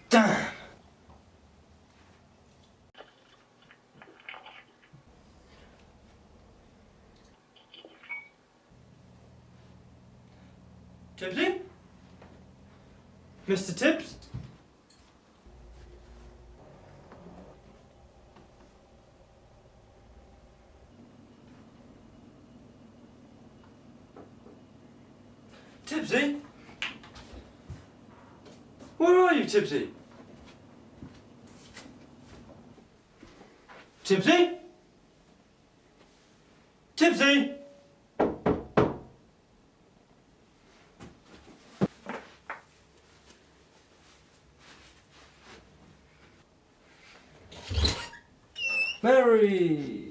Damn! Tibbsy? Mr. Tibbs? Tibbsy? Where are you, Tibbsy? Tibbsy? Tibbsy? Merry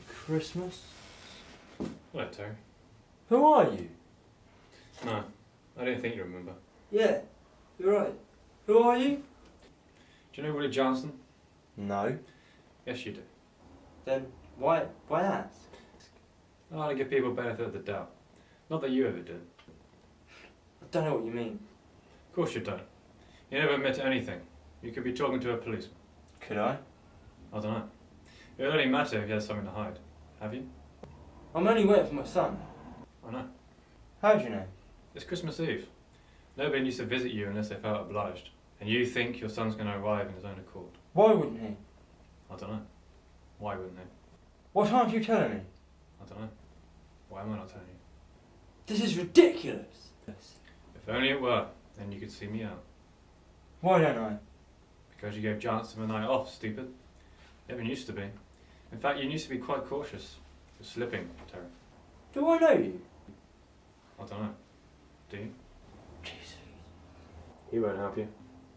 Christmas. Hello, Terry. Who are you? No, I don't think you remember. Yeah, you're right. Who are you? Do you know Willie Johnson? No. Yes, you do. Then why ask? I like to give people benefit of the doubt. Not that you ever did. I don't know what you mean. Of course you don't. You never admit to anything. You could be talking to a policeman. Could I? I don't know. It would only matter if you had something to hide. Have you? I'm only waiting for my son. I know. How do you know? It's Christmas Eve. Nobody needs to visit you unless they felt obliged. And you think your son's going to arrive in his own accord. Why wouldn't he? I don't know. Why wouldn't he? What aren't you telling me? I don't know. Why am I not telling you? This is ridiculous. If only it were, then you could see me out. Why don't I? Because you gave Johnson a night off, stupid. You never used to be. In fact, you used to be quite cautious. You're slipping, Terry. Do I know you? I don't know. Do you? Jesus. He won't help you.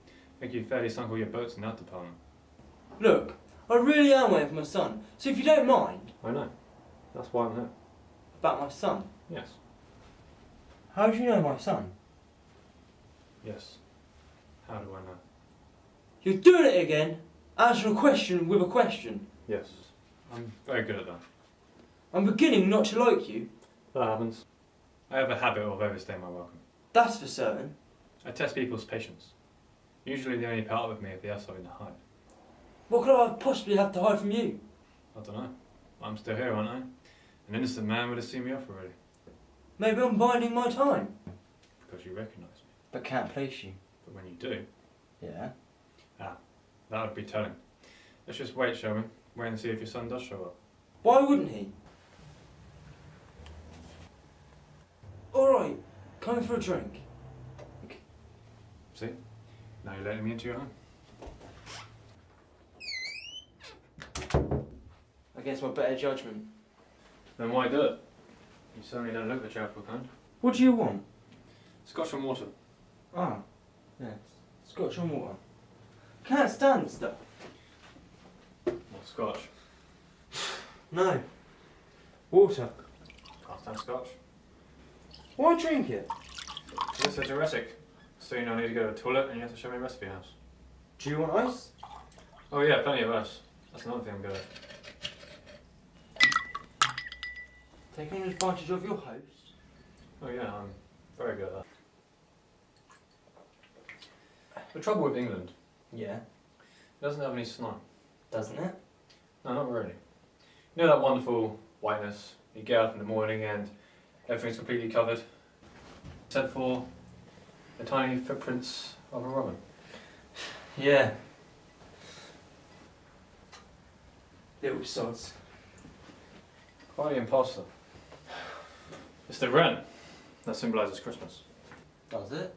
I think you fairly sunk all your boats in that department. Look, I really am waiting for my son, so if you don't mind... I know. That's why I'm here. About my son? Yes. How do you know my son? Yes. How do I know? You're doing it again! Answering a question with a question. Yes. I'm very good at that. I'm beginning not to like you. That happens. I have a habit of overstaying my welcome. That's for certain. I test people's patience. Usually they only part with me if they have something to hide. What could I possibly have to hide from you? I don't know. I'm still here, aren't I? An innocent man would have seen me off already. Maybe I'm biding my time. Because you recognise me. But can't place you. But when you do, Yeah? that would be telling. Let's just wait, shall we? Wait and see if your son does show up. Why wouldn't he? Alright, come in for a drink. See? Now you're letting me into your home. Against my better judgment. Then why do it? You certainly don't look the charitable kind. What do you want? Scotch and water. Ah, yes. Scotch and water. Can't stand stuff. What, scotch? No. Water. Can't stand scotch. Why drink it? It's a diuretic. Soon I need to go to the toilet and you have to show me the rest of your house. Do you want ice? Oh yeah, plenty of ice. That's another thing I'm good at. Taking advantage of your host? Oh yeah, I'm very good at that. The trouble with England, Yeah. it doesn't have any snow. Doesn't it? No, not really. You know that wonderful whiteness? You get up in the morning and everything's completely covered. Except for the tiny footprints of a robin. Yeah. Little sods. Quite the imposter. It's the wren that symbolises Christmas. Does it?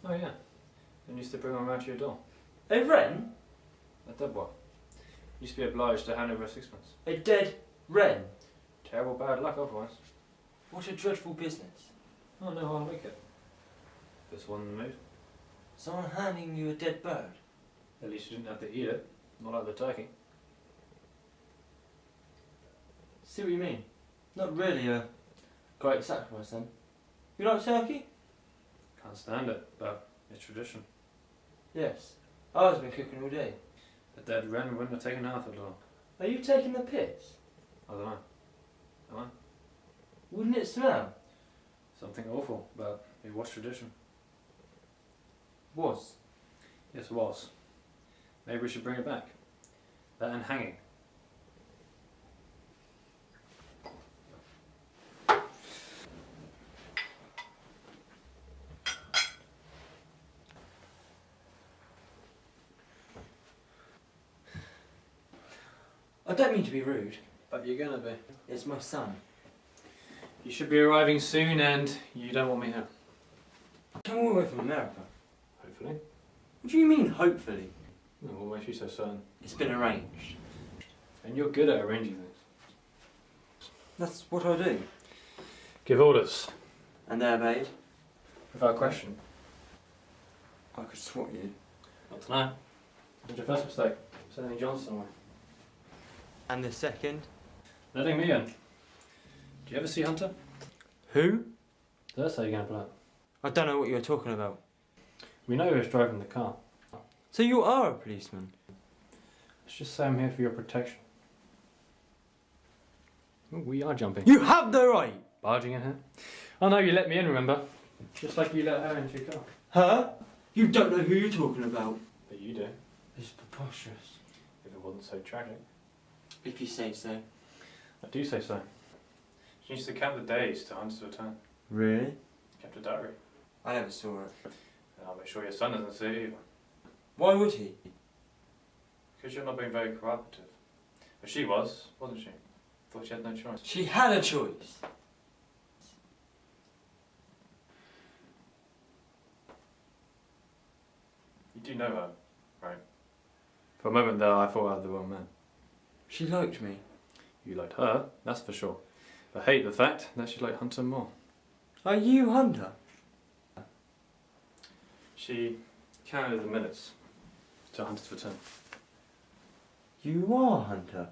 Oh yeah. And used to bring them around to your door. A wren? A dead one. Used to be obliged to hand over a sixpence. A dead wren? Terrible bad luck otherwise. What a dreadful business. Oh no, I'll make it. This one in the mood. Someone handing you a dead bird? At least you didn't have to eat it. Not like the turkey. See what you mean? Not really a great sacrifice then. You like turkey? Can't stand it, but it's tradition. Yes. I've been cooking all day. The dead wren wouldn't have taken half at all. Are you taking the piss? I don't know. Am I? Wouldn't it smell? Something awful, but it was tradition. Was. Yes, it was. Maybe we should bring it back. That and hanging. I don't mean to be rude. But you're gonna be. It's my son. You should be arriving soon and you don't want me here. I'm all the way from America. Hopefully. What do you mean, hopefully? Oh, what makes you so certain? It's been arranged. And you're good at arranging things. That's what I do. Give orders. And they're obeyed. Without question. I could swat you. Not tonight. What's your first mistake? Sending Johnson away. And the second? Letting me in. Do you ever see Hunter? Who? That's how you're going to play it. I don't know what you're talking about. We know who's driving the car. So you are a policeman? Let's just say I'm here for your protection. Oh, we are jumping. You have the right! Barging in here? Oh no, you let me in, remember? Just like you let her into your car. Her? You don't know who you're talking about. But you do. It's preposterous. If it wasn't so tragic. If you say so. I do say so. She used to count the days to Hunter's return. Really? Kept a diary. I never saw it. And I'll make sure your son doesn't see it either. Why would he? Because you're not being very cooperative. But she was, wasn't she? Thought she had no choice. She had a choice. You do know her, right? For a moment there I thought I had the wrong man. She liked me. You liked her, that's for sure. But hate the fact that she liked Hunter more. Are you Hunter? She counted the minutes to Hunter's return. You are Hunter.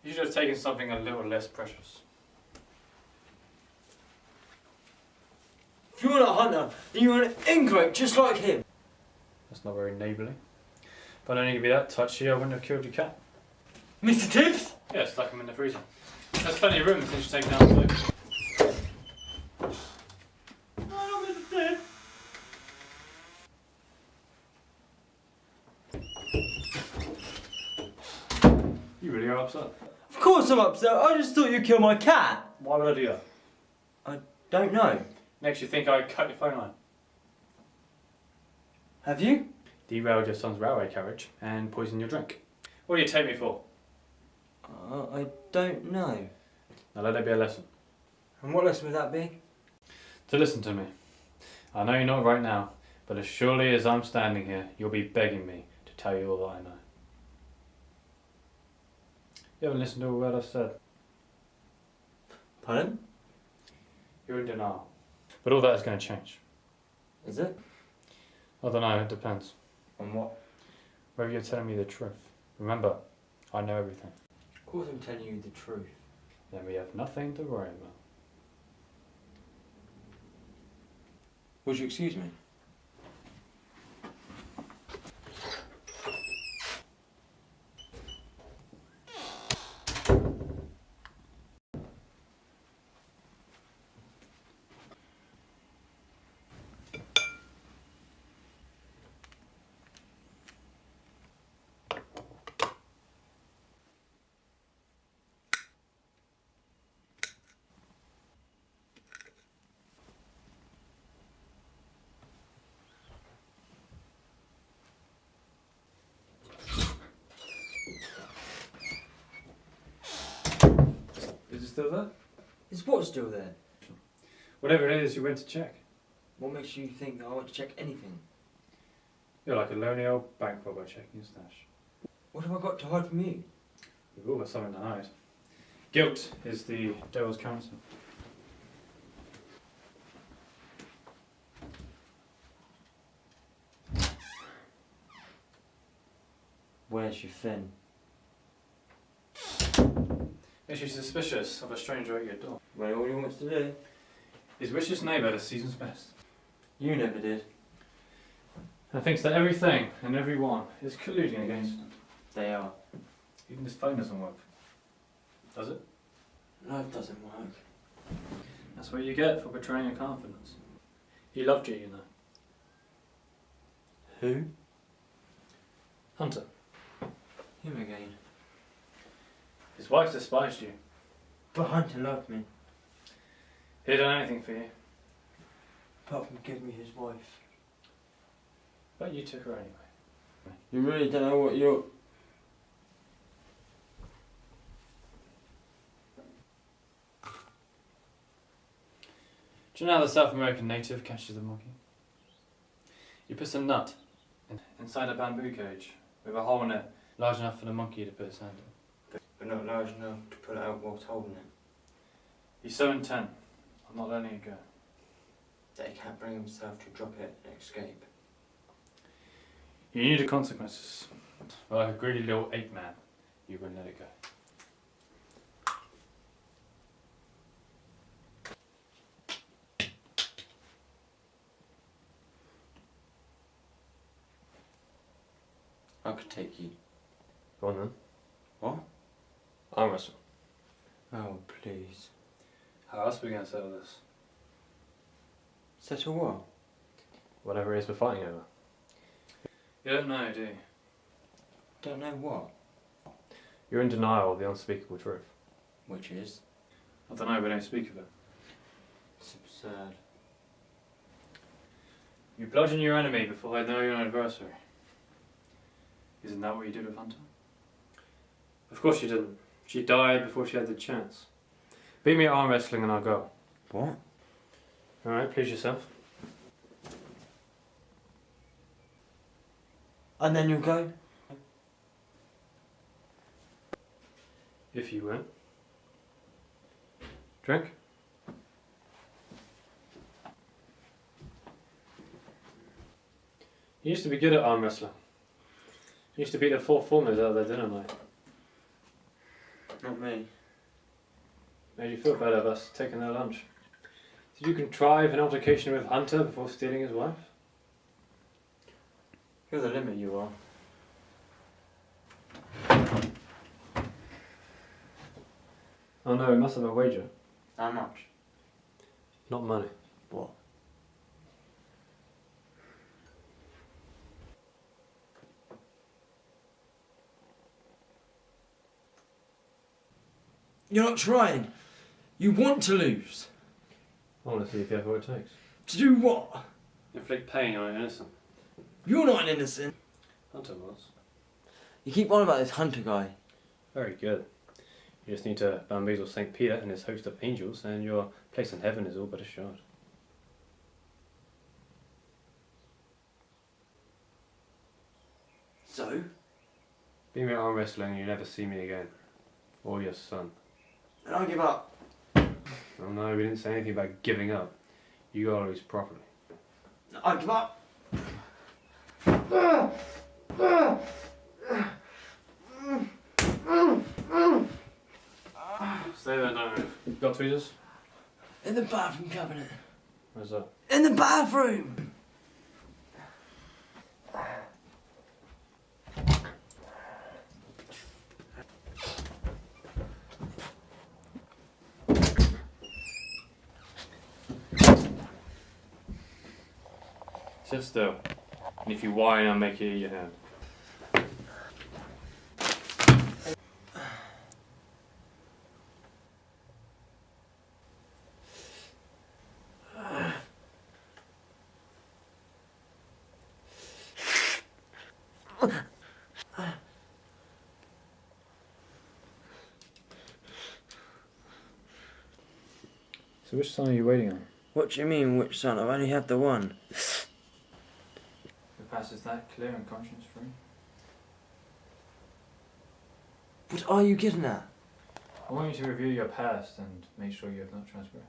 You should have taken something a little less precious. If you're not Hunter, then you're an ingrate just like him. That's not very neighbourly. If I'd only be that touchy, I wouldn't have killed your cat. Mr. Tibbs? Yeah, stuck him in the freezer. There's plenty of room since you take down the sofa. Oh, Mr. Tibbs. You really are upset. Of course I'm upset. I just thought you'd kill my cat. Why would I do that? I don't know. Makes you think I cut your phone line. Have you? Derailed your son's railway carriage and poisoned your drink. What do you take me for? I don't know. Now let it be a lesson. And what lesson would that be? To listen to me. I know you're not right now, but as surely as I'm standing here, you'll be begging me to tell you all that I know. You haven't listened to a word I've said. Pardon? You're in denial. But all that is going to change. Is it? I don't know, it depends. On what? Whether you're telling me the truth. Remember, I know everything. Of course I'm telling you the truth. Then we have nothing to worry about. Would you excuse me? Is it still there? Is what still there? Whatever it is, you went to check. What makes you think I want to check anything? You're like a lonely old bank robber checking your stash. What have I got to hide from you? We've all got something to hide. Guilt is the devil's counsel. Where's your fin? Makes you suspicious of a stranger at your door. Well, all he wants to do. His richest neighbour the season's best. You never did. And thinks that everything and everyone is colluding against him. They are. Even his phone doesn't work. Does it? Life doesn't work. That's what you get for betraying your confidence. He loved you, you know. Who? Hunter. Him again. His wife despised you. But Hunter loved me. He'd done anything for you. Apart from giving me his wife. But you took her anyway. You really don't know what you're... Do you know how the South American native catches a monkey? He puts a nut inside a bamboo cage with a hole in it large enough for the monkey to put his hand in. But not large enough to pull it out whilst holding it. He's so intent on not letting it go. That he can't bring himself to drop it and escape. You knew the consequences. But like a greedy little ape man, you wouldn't let it go. I could take you. Go on then. What? Arm wrestle. Oh, please. How else are we going to settle this? Settle what? Whatever it is we're fighting over. You don't know, do you? Don't know what. You're in denial of the unspeakable truth. Which is? I don't know, but don't speak of it. It's absurd. You bludgeon your enemy before they know you're an adversary. Isn't that what you did with Hunter? Of course you didn't. She died before she had the chance. Beat me at arm wrestling and I'll go. What? Alright, please yourself. And then you'll go? If you win. Drink? You used to be good at arm wrestling. You used to beat the four formers out of their dinner night. Not me. Made you feel better of us taking their lunch. Did you contrive an altercation with Hunter before stealing his wife? You're the limit, you are. Oh no, we must have a wager. How much? Not money. What? You're not trying. You want to lose. I want to see if you have what it takes. To do what? Inflict pain on an innocent. You're not an innocent. Hunter was. You keep on about this Hunter guy. Very good. You just need to bamboozle St. Peter and his host of angels, and your place in heaven is all but assured. So? Beat me at arm wrestling and you never see me again. Or your son. And I'll give up. Oh no, we didn't say anything about giving up. You gotta lose properly. I'll give up. Stay there, don't move. Got tweezers? In the bathroom cabinet. Where's that? In the bathroom! Sit still. And if you whine, I'll make you eat your hand. So which son are you waiting on? What do you mean, which son? I've only had the one. The past is that clear and conscience free? What are you getting at? I want you to review your past and make sure you have not transgressed.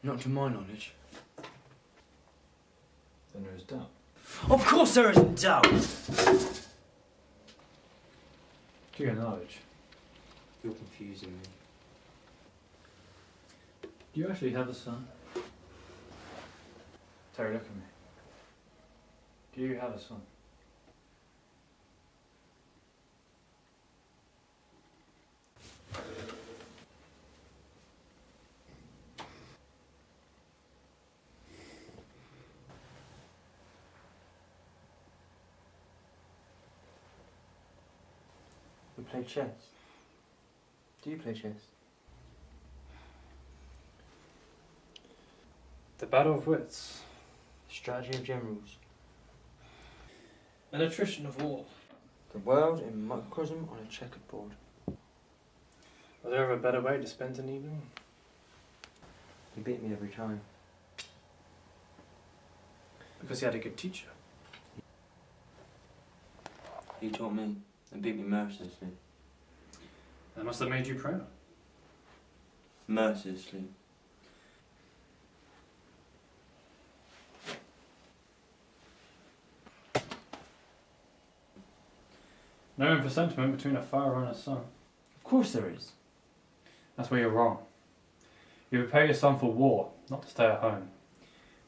Not to my knowledge. Then there is doubt. Of course there isn't doubt! To your knowledge, You're confusing me. do you actually have a son? Terry, look at me. Do you have a son? play chess. Do you play chess? The battle of wits. Strategy of generals. An attrition of war. The world in microcosm on a checkered board. Was there ever a better way to spend an evening? He beat me every time. Because he had a good teacher. He taught me and beat me mercilessly. That must have made you proud. Mercilessly. No room for sentiment between a father and a son. Of course there is. That's where you're wrong. You prepare your son for war, not to stay at home.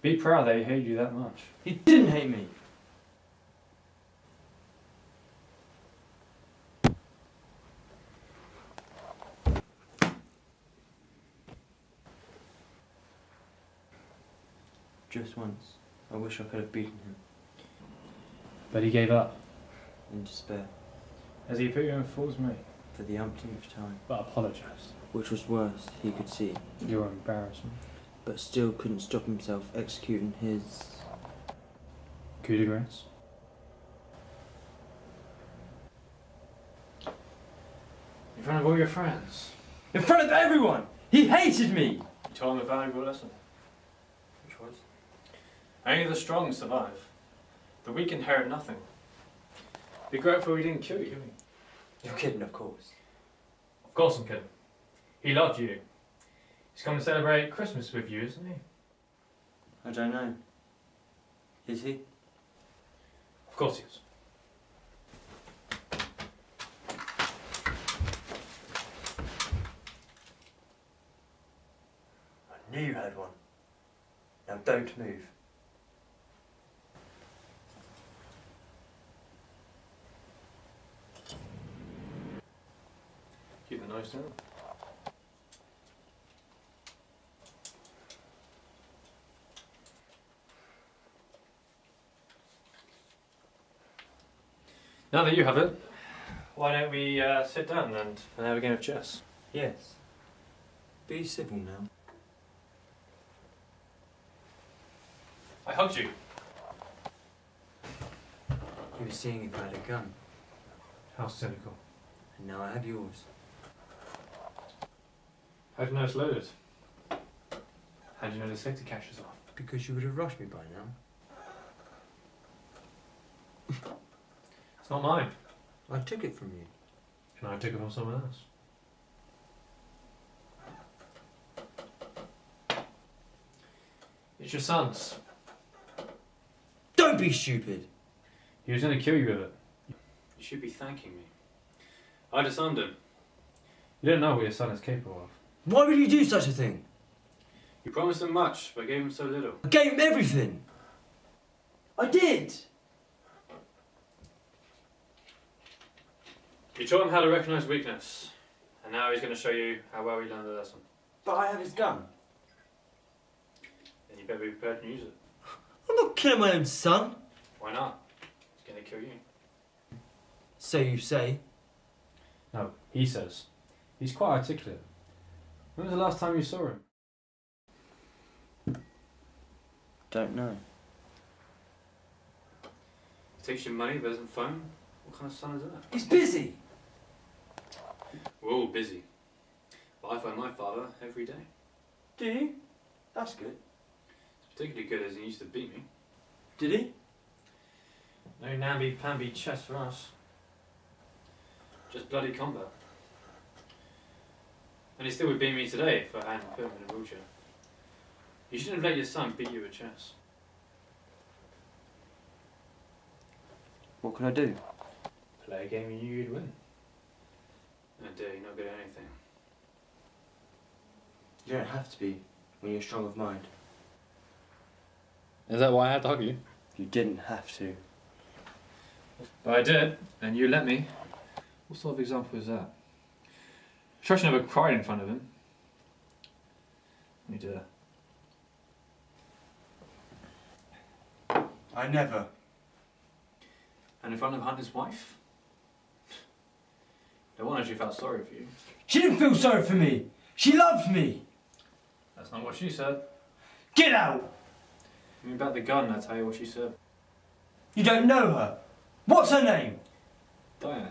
Be proud that he hated you that much. He didn't hate me. Just once. I wish I could have beaten him. But he gave up, In despair. as he put you in fool's me, For the umpteenth time. but apologised. Which was worse, he could see. Your embarrassment. But still couldn't stop himself executing his... Coup de grace. In front of all your friends. In front of everyone! He hated me! You told him a valuable lesson. Which was? Only the strong survive. The weak inherit nothing. Be grateful he didn't kill you. You're kidding, of course. Of course I'm kidding. He loved you. He's come to celebrate Christmas with you, isn't he? I don't know. Is he? Of course he is. I knew you had one. Now don't move. Keep the noise down. Now that you have it, why don't we sit down and have a game of chess? Yes. Be civil now. I hugged you. You were seeing if I had a gun, How cynical. and now I have yours. How do you know it's loaded? How do you know the safety catch is off? Because you would have rushed me by now. It's not mine. I took it from you. And I took it from someone else. It's your son's. Don't be stupid! He was going to kill you with it. You should be thanking me. I disarmed him. You don't know what your son is capable of. Why would you do such a thing? You promised him much, but gave him so little. I gave him everything! I did! You taught him how to recognise weakness, and now he's going to show you how well he learned the lesson. But I have his gun. Then you better be prepared to use it. I'm not killing my own son. Why not? He's going to kill you. So you say. No, he says. He's quite articulate. When was the last time you saw him? Don't know. He takes your money but doesn't phone? What kind of son is that? He's busy! We're all busy. But I phone my father every day. Do you? That's good. It's particularly good as he used to beat me. Did he? No namby-pamby chess for us. Just bloody combat. And he still would beat me today if I hadn't put him in a wheelchair. You shouldn't have let your son beat you at chess. What could I do? Play a game you knew you'd win. And you're not good at anything. You don't have to be when you're strong of mind. Is that why I had to hug you? You didn't have to. But I did, and you let me. What sort of example is that? Josh never cried in front of him. You did. I never. And in front of Hunter's wife? No wonder she felt sorry for you. She didn't feel sorry for me. She loved me. That's not what she said. Get out! I mean, about the gun, I'll tell you what she said. You don't know her. What's her name? Diane.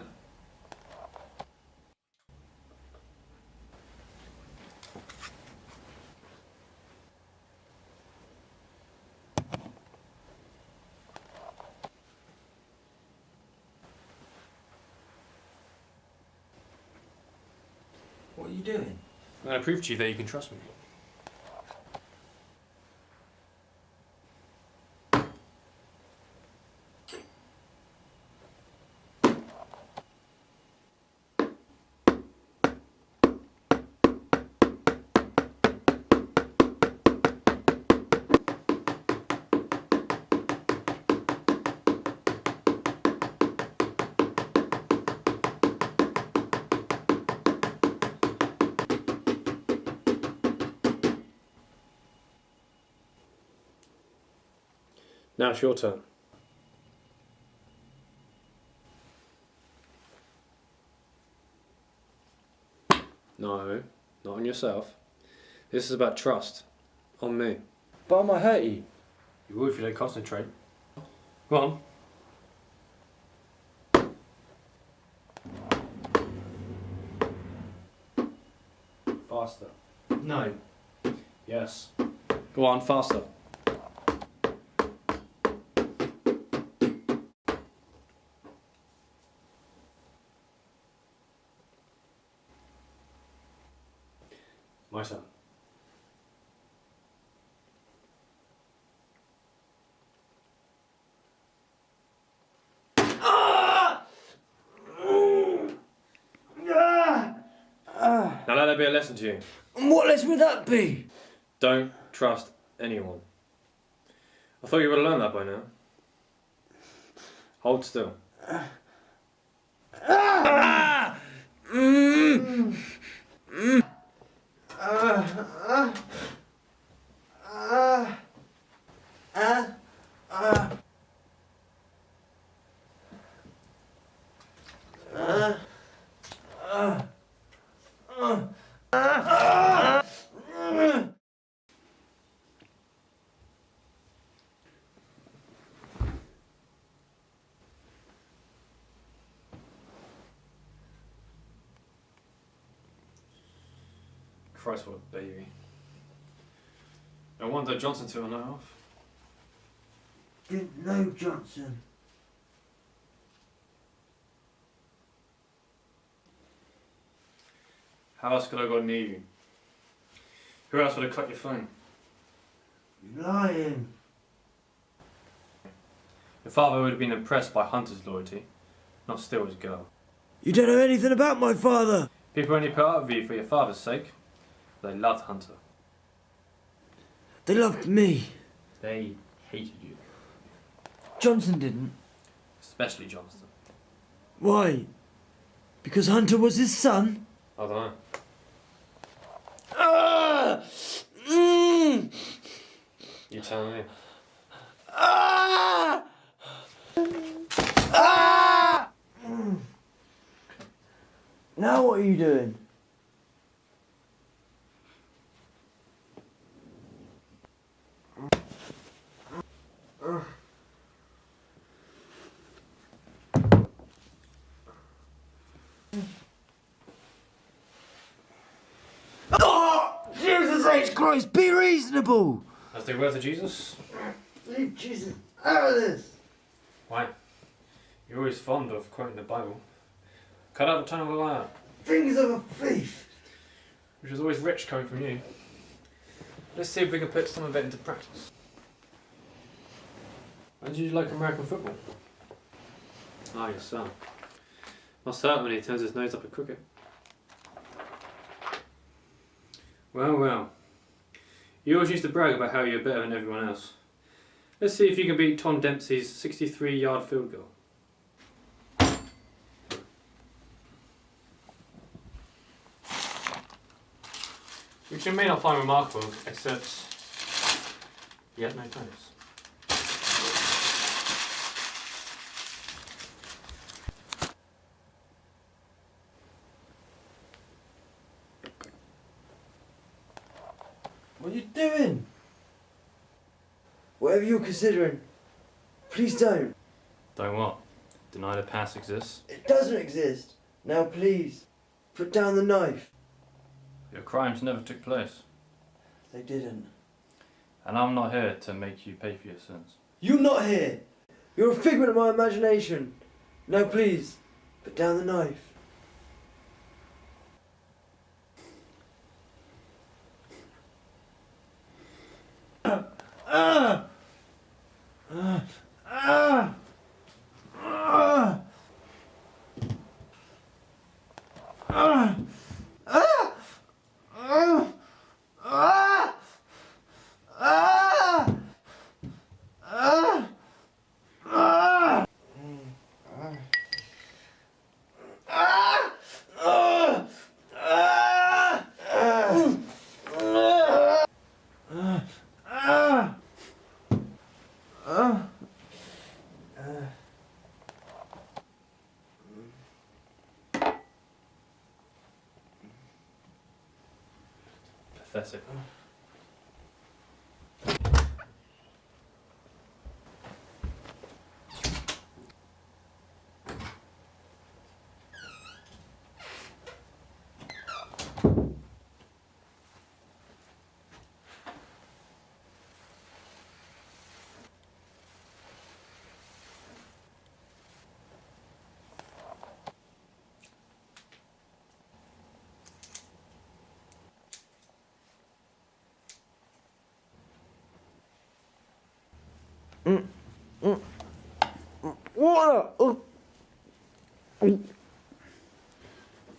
What are you doing? I'm going to prove to you that you can trust me. Now it's your turn. No, not on yourself. This is about trust. On me. But I might hurt you. You will if you don't concentrate. Go on. Faster. No. Yes. Go on, faster. My turn. Now let that be a lesson to you. And what lesson would that be? Don't trust anyone. I thought you would have learned that by now. Hold still. Christ, what a baby. No wonder Johnson took a night off. Didn't know Johnson. How else could I got near you? Who else would have cut your phone? You're lying. Your father would have been impressed by Hunter's loyalty, not steal his girl. You don't know anything about my father. People only put up with you for your father's sake. They loved Hunter. They loved me. They hated you. Johnson didn't. Especially Johnston. Why? Because Hunter was his son? I don't know. You tell me. Now what are you doing? Jesus H. Christ, be reasonable! That's the words of Jesus? Leave Jesus out of this! Why? You're always fond of quoting the Bible. Cut out the tongue of a liar. Fingers of a thief! Which is always rich coming from you. Let's see if we can put some of it into practice. When did you like American football? Ah, your son. Must hurt when he turns his nose up at cricket. Well, well. You always used to brag about how you're better than everyone else. Let's see if you can beat Tom Dempsey's 63-yard field goal. Which you may not find remarkable, except you had no toes. What are you doing? Whatever you're considering, please don't. Don't what? Deny the past exists? It doesn't exist. Now please, put down the knife. Your crimes never took place. They didn't. And I'm not here to make you pay for your sins. You're not here. You're a figment of my imagination. Now please, put down the knife. Pathetic.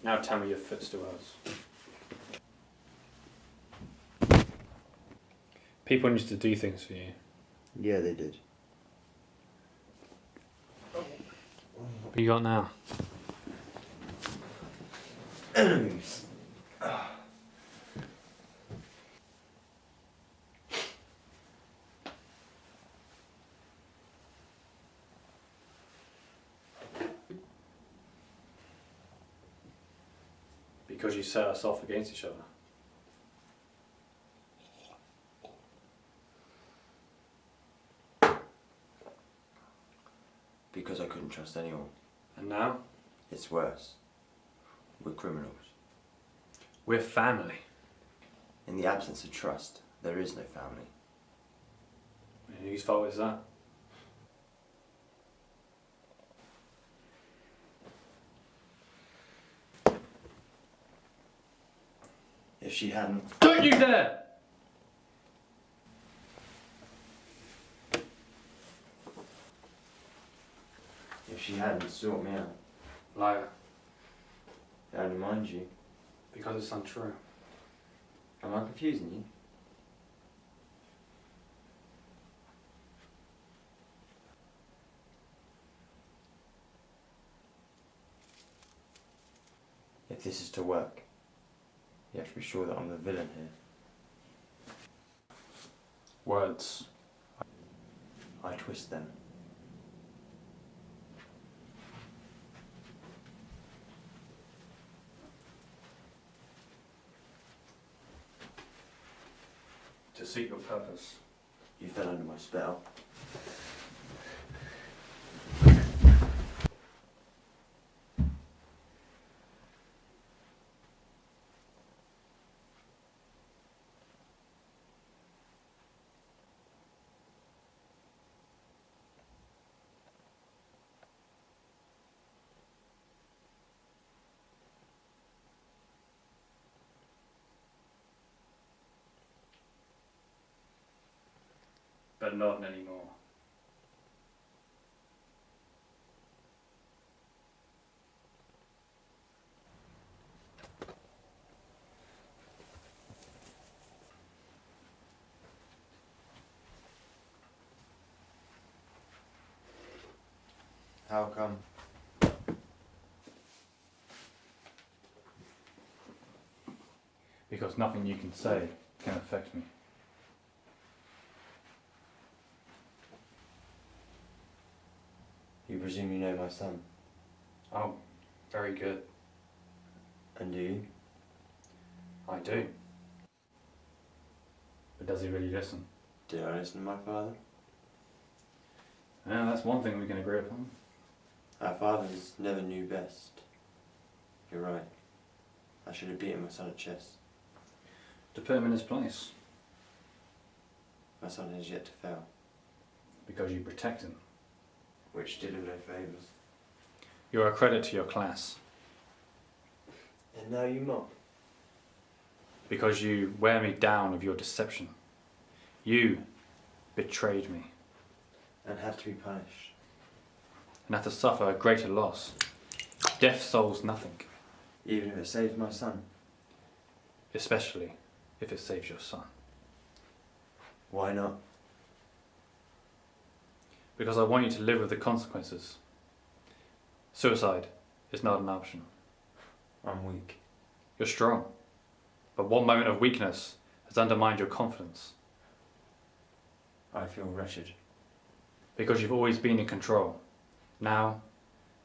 Now tell me your footstools. People used to do things for you. Yeah, they did. What you got now? Enemies. Because you set us off against each other. Because I couldn't trust anyone. And now? It's worse. We're criminals. We're family. In the absence of trust, there is no family. And whose fault is that? If she hadn't... Don't you dare! If she hadn't sought me out, Liar. it only mind you. Because it's untrue. Am I confusing you? If this is to work, you have to be sure that I'm the villain here. Words. I twist them. To suit your purpose. You fell under my spell. But not anymore. How come? Because nothing you can say can affect me. You presume you know my son? Oh, very good. And do you? I do. But does he really listen? Did I listen to my father? Yeah, that's one thing we can agree upon. Our fathers never knew best. You're right. I should have beaten my son at chess. To put him in his place. My son has yet to fail. Because you protect him. Which did him no favours. You're a credit to your class. And now you mock. Because you wear me down with your deception. You betrayed me. And had to be punished. And had to suffer a greater loss. Death solves nothing. Even if it saves my son. Especially if it saves your son. Why not? Because I want you to live with the consequences. Suicide is not an option. I'm weak. You're strong. But one moment of weakness has undermined your confidence. I feel wretched. Because you've always been in control. Now,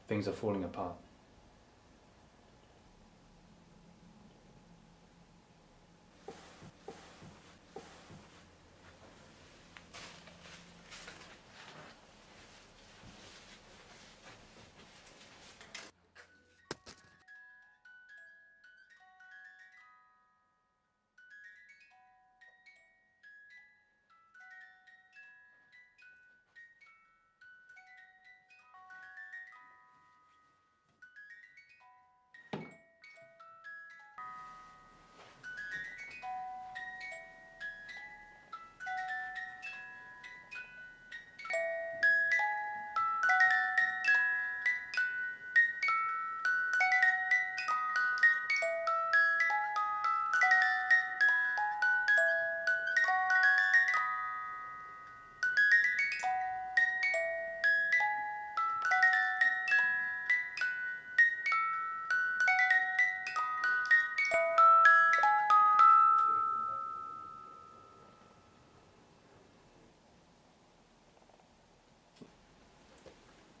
things are falling apart.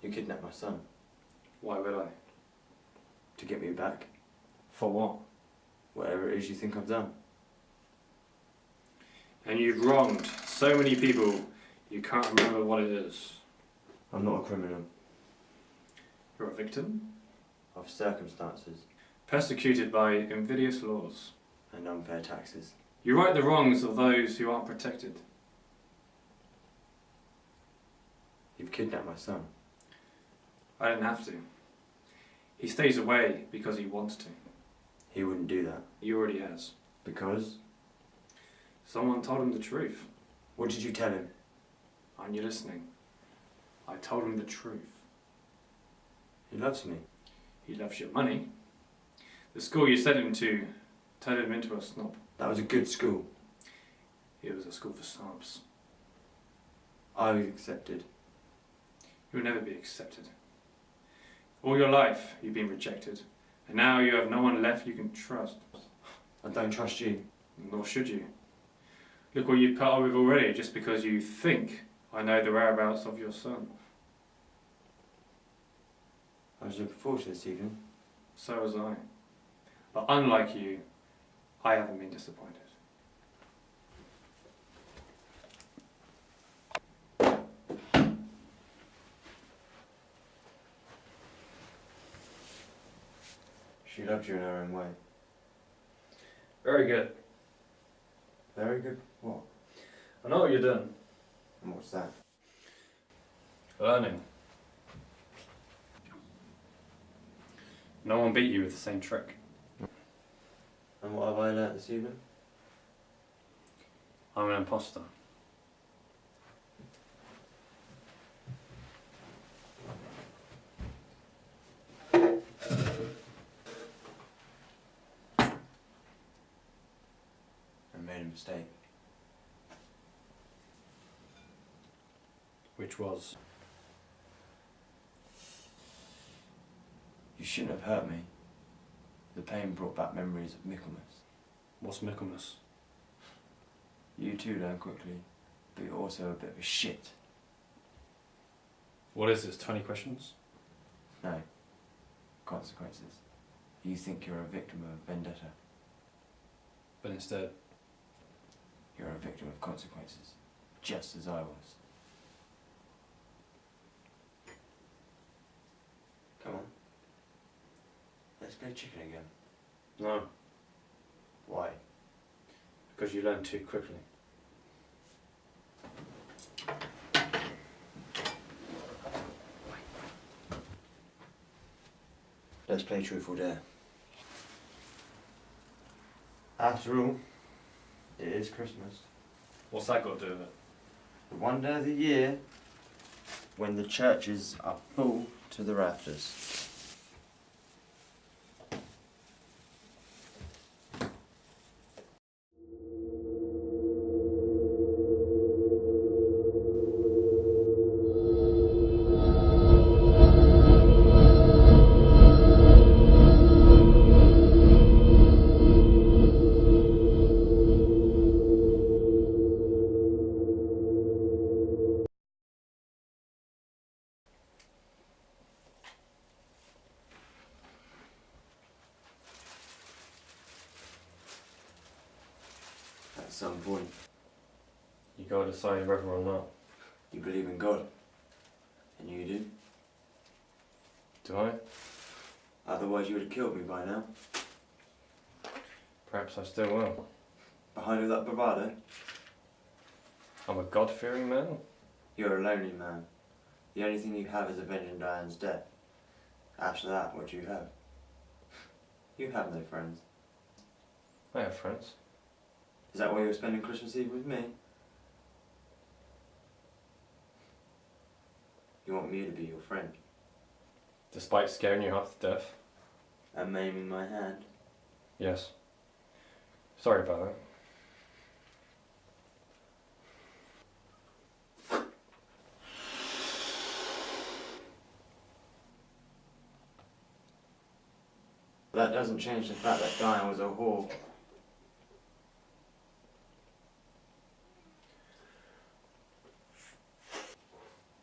You kidnapped my son. Why would I? To get me back. For what? Whatever it is you think I've done. And you've wronged so many people, you can't remember what it is. I'm not a criminal. You're a victim, Of circumstances. persecuted by invidious laws. And unfair taxes. You right the wrongs of those who aren't protected. You've kidnapped my son. I didn't have to. He stays away because he wants to. He wouldn't do that. He already has. Because? Someone told him the truth. What did you tell him? Aren't you listening? I told him the truth. He loves me. He loves your money. The school you sent him to turned him into a snob. That was a good school. It was a school for snobs. I was accepted. You'll never be accepted. All your life you've been rejected, and now you have no one left you can trust. I don't trust you. Nor should you. Look what you've put up with already just because you think I know the whereabouts of your son. I was looking forward to this evening. So was I. But unlike you, I haven't been disappointed. She loved you in her own way. Very good. Very good. What? I know what you're doing. And what's that? Learning. No one beat you with the same trick. And what have I learnt this evening? I'm an imposter. I made a mistake. Which was? You shouldn't have hurt me. The pain brought back memories of Michaelmas. What's Michaelmas? You too learn quickly, but you're also a bit of a shit. What is this, 20 questions? No. Consequences. You think you're a victim of a vendetta. But instead, You're a victim of consequences, just as I was. Come on. Let's play chicken again. No, Why? because you learn too quickly. Let's play truth or dare. After all, it is Christmas. What's that got to do with it? The one day of the year when the churches are full to the rafters. At some point, You gotta decide whether or not. you believe in God. And you do. Do I? Otherwise you would have killed me by now. Perhaps I still will. Behind all that bravado, I'm a God-fearing man. you're a lonely man. The only thing you have is avenging Diane's death. After that, what do you have? You have no friends. I have friends. Is that why you're spending Christmas Eve with me? You want me to be your friend? Despite scaring you half to death. And maiming my hand? Yes. Sorry about that. That doesn't change the fact that Diane was a whore.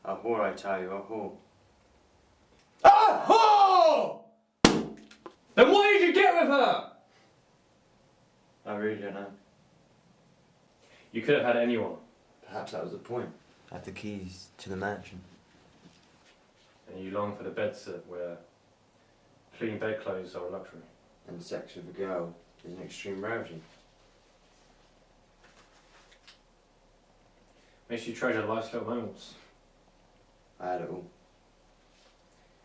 A whore, I tell you, a whore. A whore! Then why did you get with her? I really don't know. You could have had anyone. Perhaps that was the point. I had the keys to the mansion. And you long for the bedsit where clean bedclothes are a luxury. And sex with a girl is an extreme rarity. Makes you treasure life's little moments. I had it all.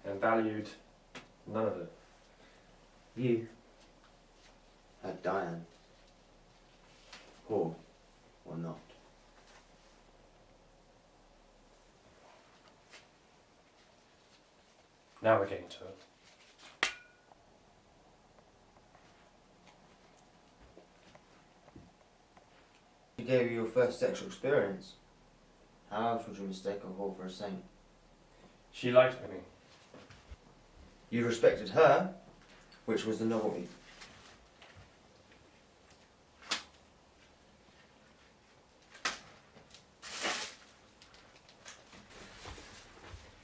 And valued none of it. You had Diane. Whore or not. Now we're getting to it. She gave you your first sexual experience. How else would you mistake a whore for a saint? She liked me. You respected her, which was the novelty.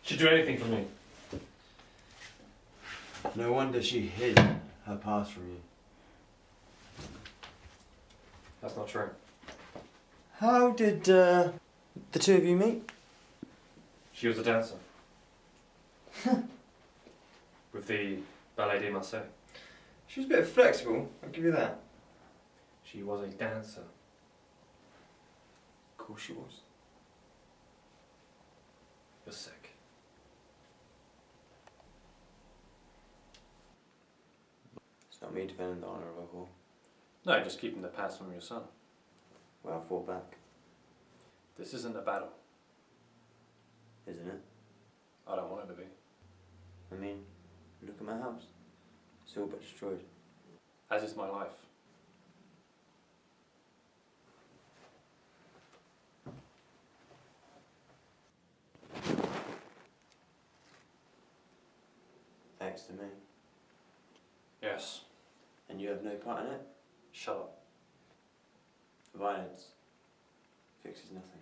She'd do anything for me. No wonder she hid her past from you. That's not true. How did the two of you meet? She was a dancer. With the Ballet de Marseille. She was a bit flexible, I'll give you that. She was a dancer. Of course she was. You're sick. It's not me defending the honour of a whore. No, just keeping the pads from your son. Well, I fought back, This isn't a battle. isn't it? I don't want it to be. I mean, look at my house. It's all but destroyed. As is my life. Thanks to me. Yes. And you have no part in it? Shut up. Violence fixes nothing.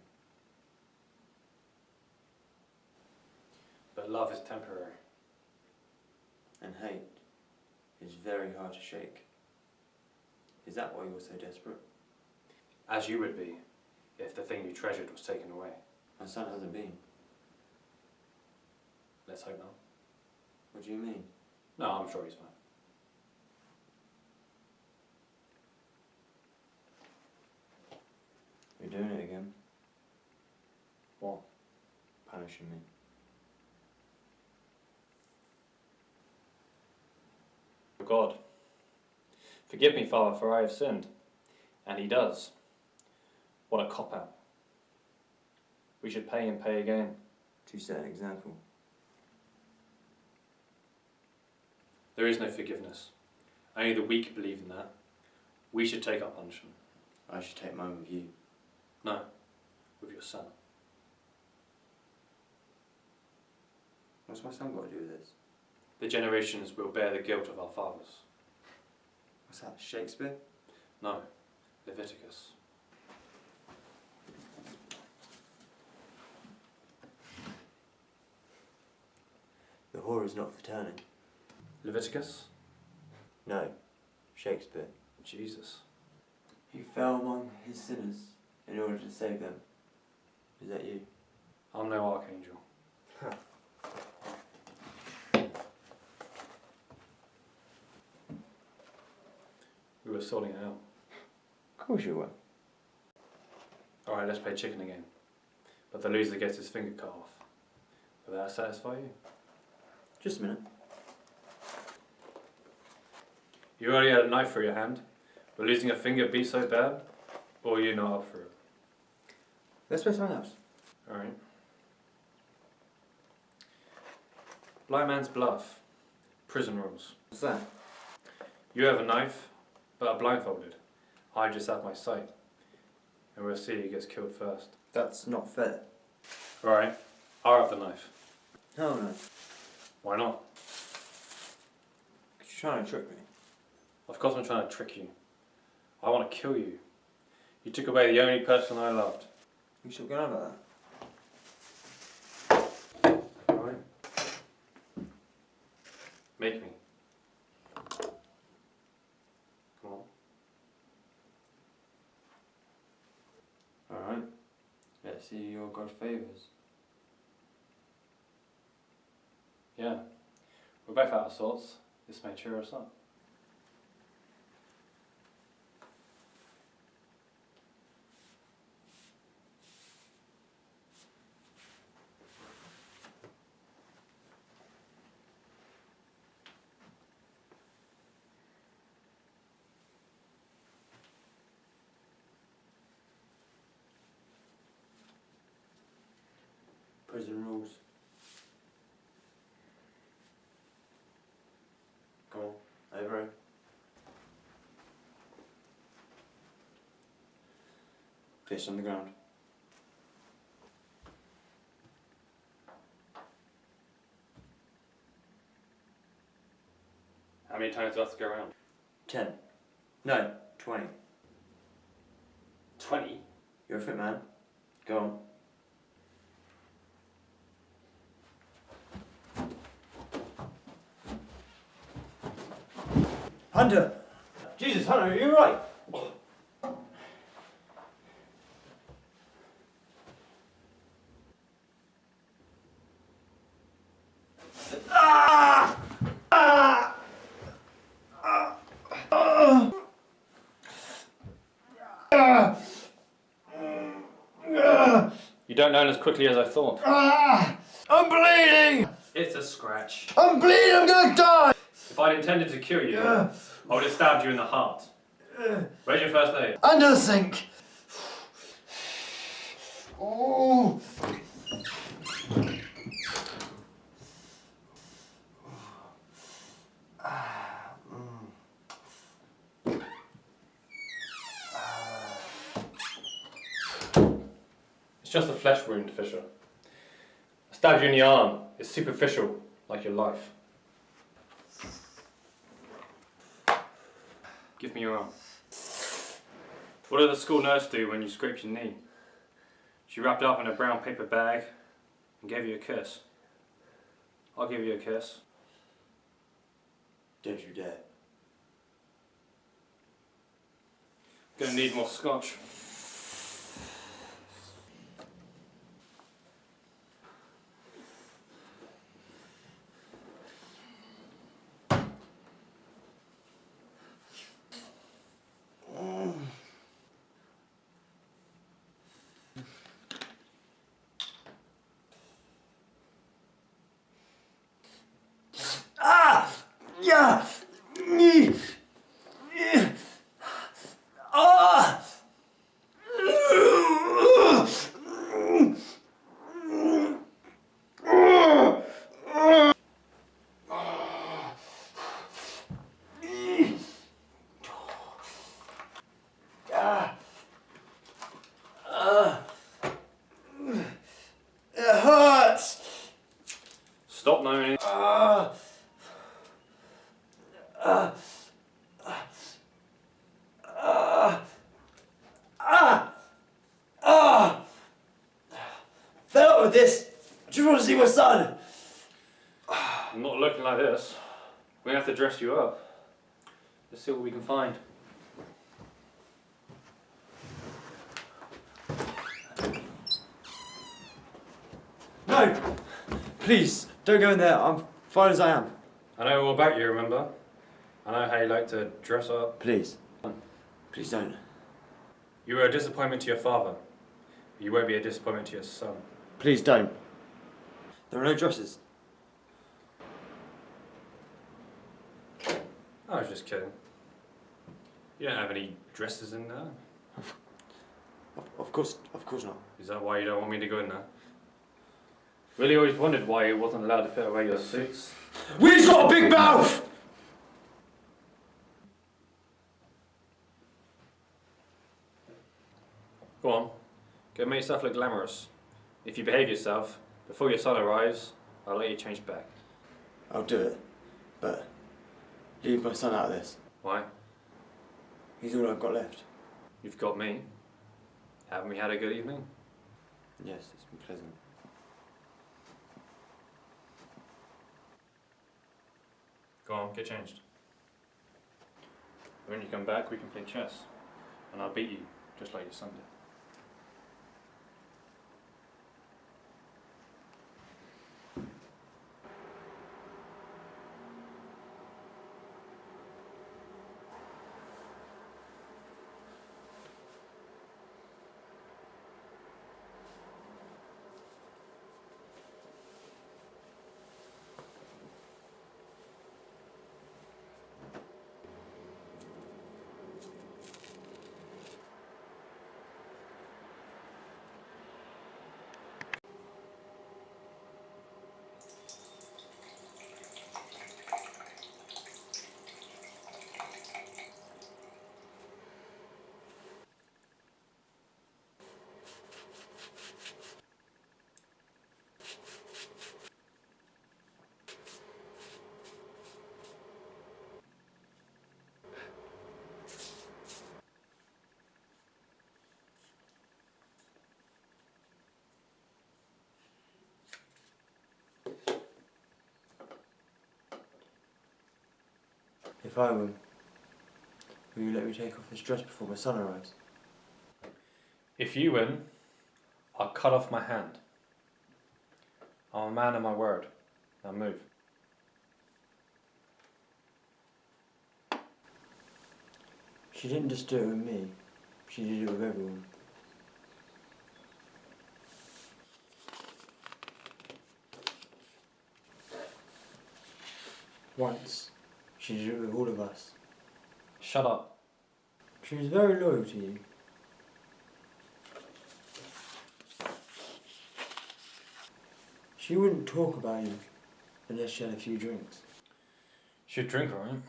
But love is temporary. And hate is very hard to shake. Is that why you're so desperate? as you would be if the thing you treasured was taken away. My son hasn't been. Let's hope not. What do you mean? No, I'm sure he's fine. You're doing it again. What? Punishing me. God, forgive me, Father, for I have sinned. And he does. What a cop-out. We should pay and pay again. To set an example. There is no forgiveness. Only the weak believe in that. We should take our punishment. I should take mine with you. No, with your son. What's my son got to do with this? The generations will bear the guilt of our fathers. What's that, Shakespeare? No, Leviticus. The whore is not for turning. Leviticus? No, Shakespeare. Jesus. He fell among his sinners in order to save them. Is that you? I'm no archangel. We were sorting it out. Of course you were. Alright, let's play chicken again. But the loser gets his finger cut off. Will that satisfy you? Just a minute. You already had a knife through your hand. Will losing a finger be so bad? Or are you not up for it? Let's play something else. Alright. Blind man's bluff. Prison rules. What's that? You have a knife, but are blindfolded. I just have my sight. And we'll see who gets killed first. That's not fair. Alright, I'll have the knife. No. Why not? You're trying to trick me. Of course I'm trying to trick you. I want to kill you. You took away the only person I loved. You still going on about that? Alright. Make me. Come on. Alright. Let's see your God favours. Yeah. We're both out of sorts. This may cheer us up. Prison rules. Come on, over it. Fist on the ground. How many times do I have to go around? 10. No, 20. 20? You're a fit man. Go on. Hunter! Jesus, Hunter, are you right? You don't learn as quickly as I thought. I'm bleeding! It's a scratch. I'm bleeding, I'm gonna die! If I'd intended to kill you, I would have stabbed you in the heart. Where's your first aid? Under the sink! Oh! It's just a flesh wound, Fisher. I stabbed you in the arm. It's superficial, like your life. Give me your arm. What did the school nurse do when you scraped your knee? She wrapped it up in a brown paper bag and gave you a kiss. I'll give you a kiss. Don't you dare. Gonna need more scotch. with this. I just want to see my son. I'm not looking like this. We have to dress you up. Let's see what we can find. No! Please, don't go in there. I'm fine as I am. I know all about you, remember? I know how you like to dress up. Please. Please don't. You were a disappointment to your father. You won't be a disappointment to your son. Please don't. There are no dresses. I was just kidding. You don't have any dresses in there? Of course not. Is that why you don't want me to go in there? Really always wondered why you wasn't allowed to put away your suits. We've got a big mouth! Go on, go make yourself look glamorous. If you behave yourself, before your son arrives, I'll let you change back. I'll do it, but leave my son out of this. Why? He's all I've got left. You've got me. Haven't we had a good evening? Yes, it's been pleasant. Go on, get changed. When you come back, we can play chess. And I'll beat you, just like your son did. If I win, will you let me take off this dress before my son arrives? If you win, I'll cut off my hand. I'm a man of my word. Now move. She didn't just do it with me, she did it with everyone. Once, she did it with all of us. Shut up. She was very loyal to you. She wouldn't talk about you unless she had a few drinks. Should drink, alright?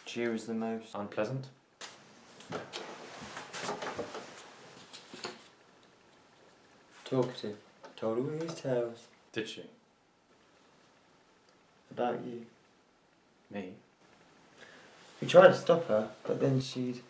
She was the most Unpleasant? talkative. Told all these tales Did she? about you. Me? We tried to stop her, but then she'd...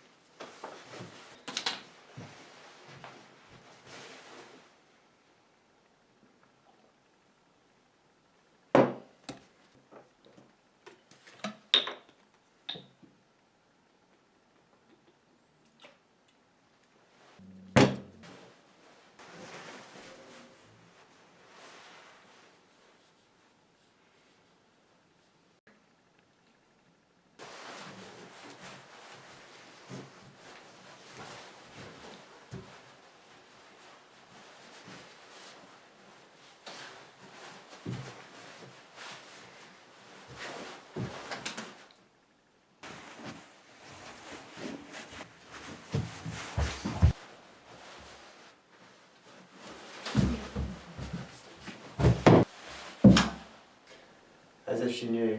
As if she knew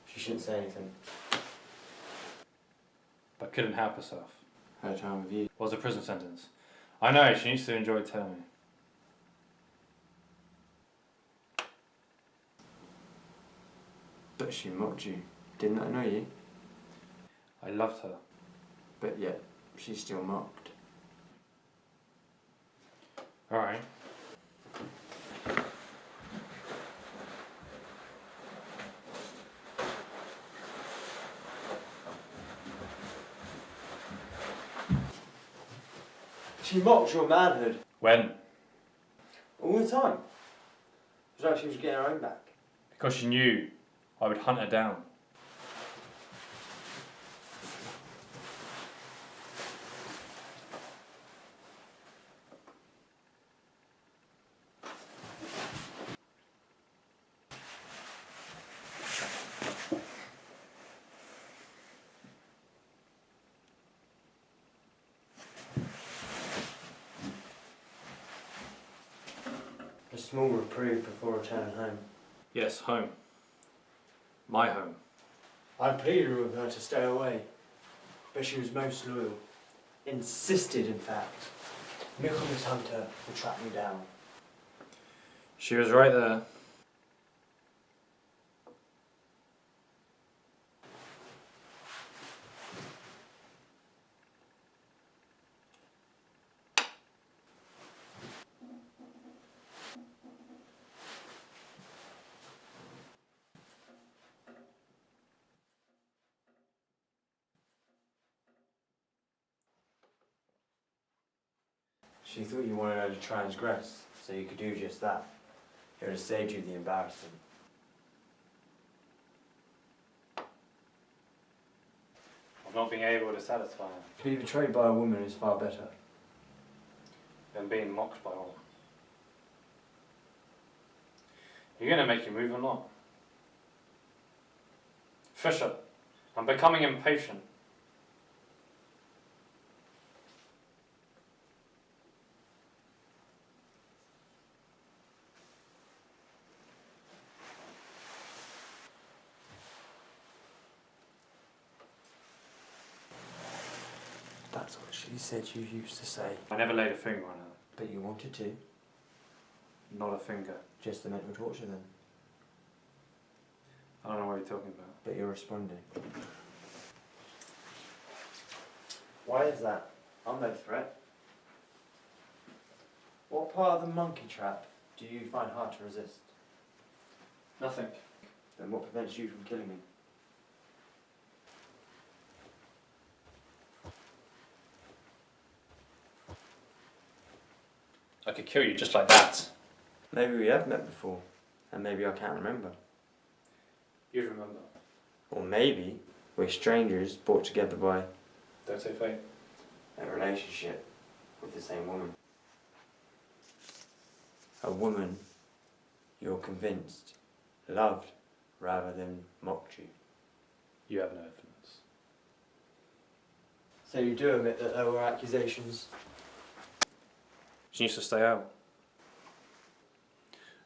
she shouldn't say anything. But couldn't help herself. Her time with you. Was a prison sentence. I know, she needs to enjoy telling me. But she mocked you. Didn't that annoy you? I loved her. But yet, she still mocked. Alright. She mocked your manhood. When? All the time. It was like she was getting her own back. Because she knew I would hunt her down. A small reprieve before returning home. Yes, home. My home. I pleaded with her to stay away, but she was most loyal. Insisted, in fact. Michael's hunter would track me down. She was right there. She thought you wanted her to transgress, so you could do just that. It would have saved you the embarrassment. Of not being able to satisfy her. To be betrayed by a woman is far better. Than being mocked by one. You're gonna make you move or not? Fisher, I'm becoming impatient. That's what she said you used to say. I never laid a finger on her. But you wanted to. Not a finger. Just the mental torture then. I don't know what you're talking about. But you're responding. Why is that? I'm no threat. What part of the monkey trap do you find hard to resist? Nothing. Then what prevents you from killing me? I could kill you just like that. Maybe we have met before, and maybe I can't remember. You'd remember. Or maybe we're strangers brought together by Don't say fate. a relationship with the same woman. A woman you're convinced loved rather than mocked you. You have no evidence. So you do admit that there were accusations? She used to stay out.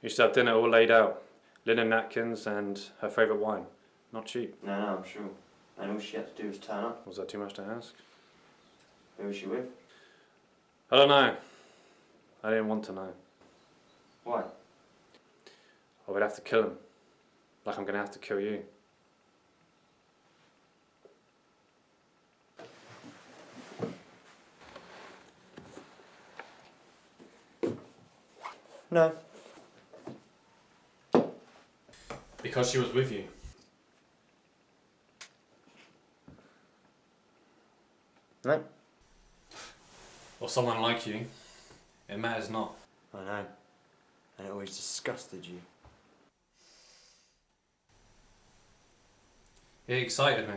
Used to have dinner all laid out. Linen napkins and her favourite wine. Not cheap. No, I'm sure. And all she had to do was turn up. Was that too much to ask? Who was she with? I don't know. I didn't want to know. Why? I would have to kill him. Like I'm going to have to kill you. No. Because she was with you. No. Or someone like you. It matters not. I know. And it always disgusted you. It excited me.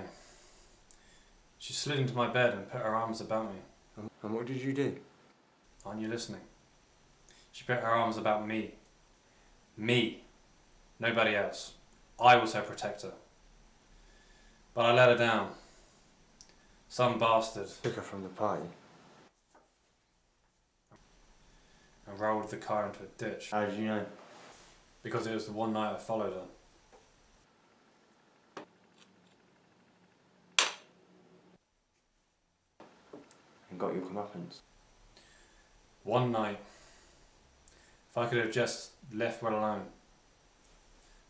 She slid into my bed and put her arms about me. And what did you do? Aren't you listening? She put her arms about me. Me. Nobody else. I was her protector. But I let her down. Some bastard. Took her from the party. And rolled the car into a ditch. How did you know? Because it was the one night I followed her. And got your comeuppance. One night. If I could have just left well alone.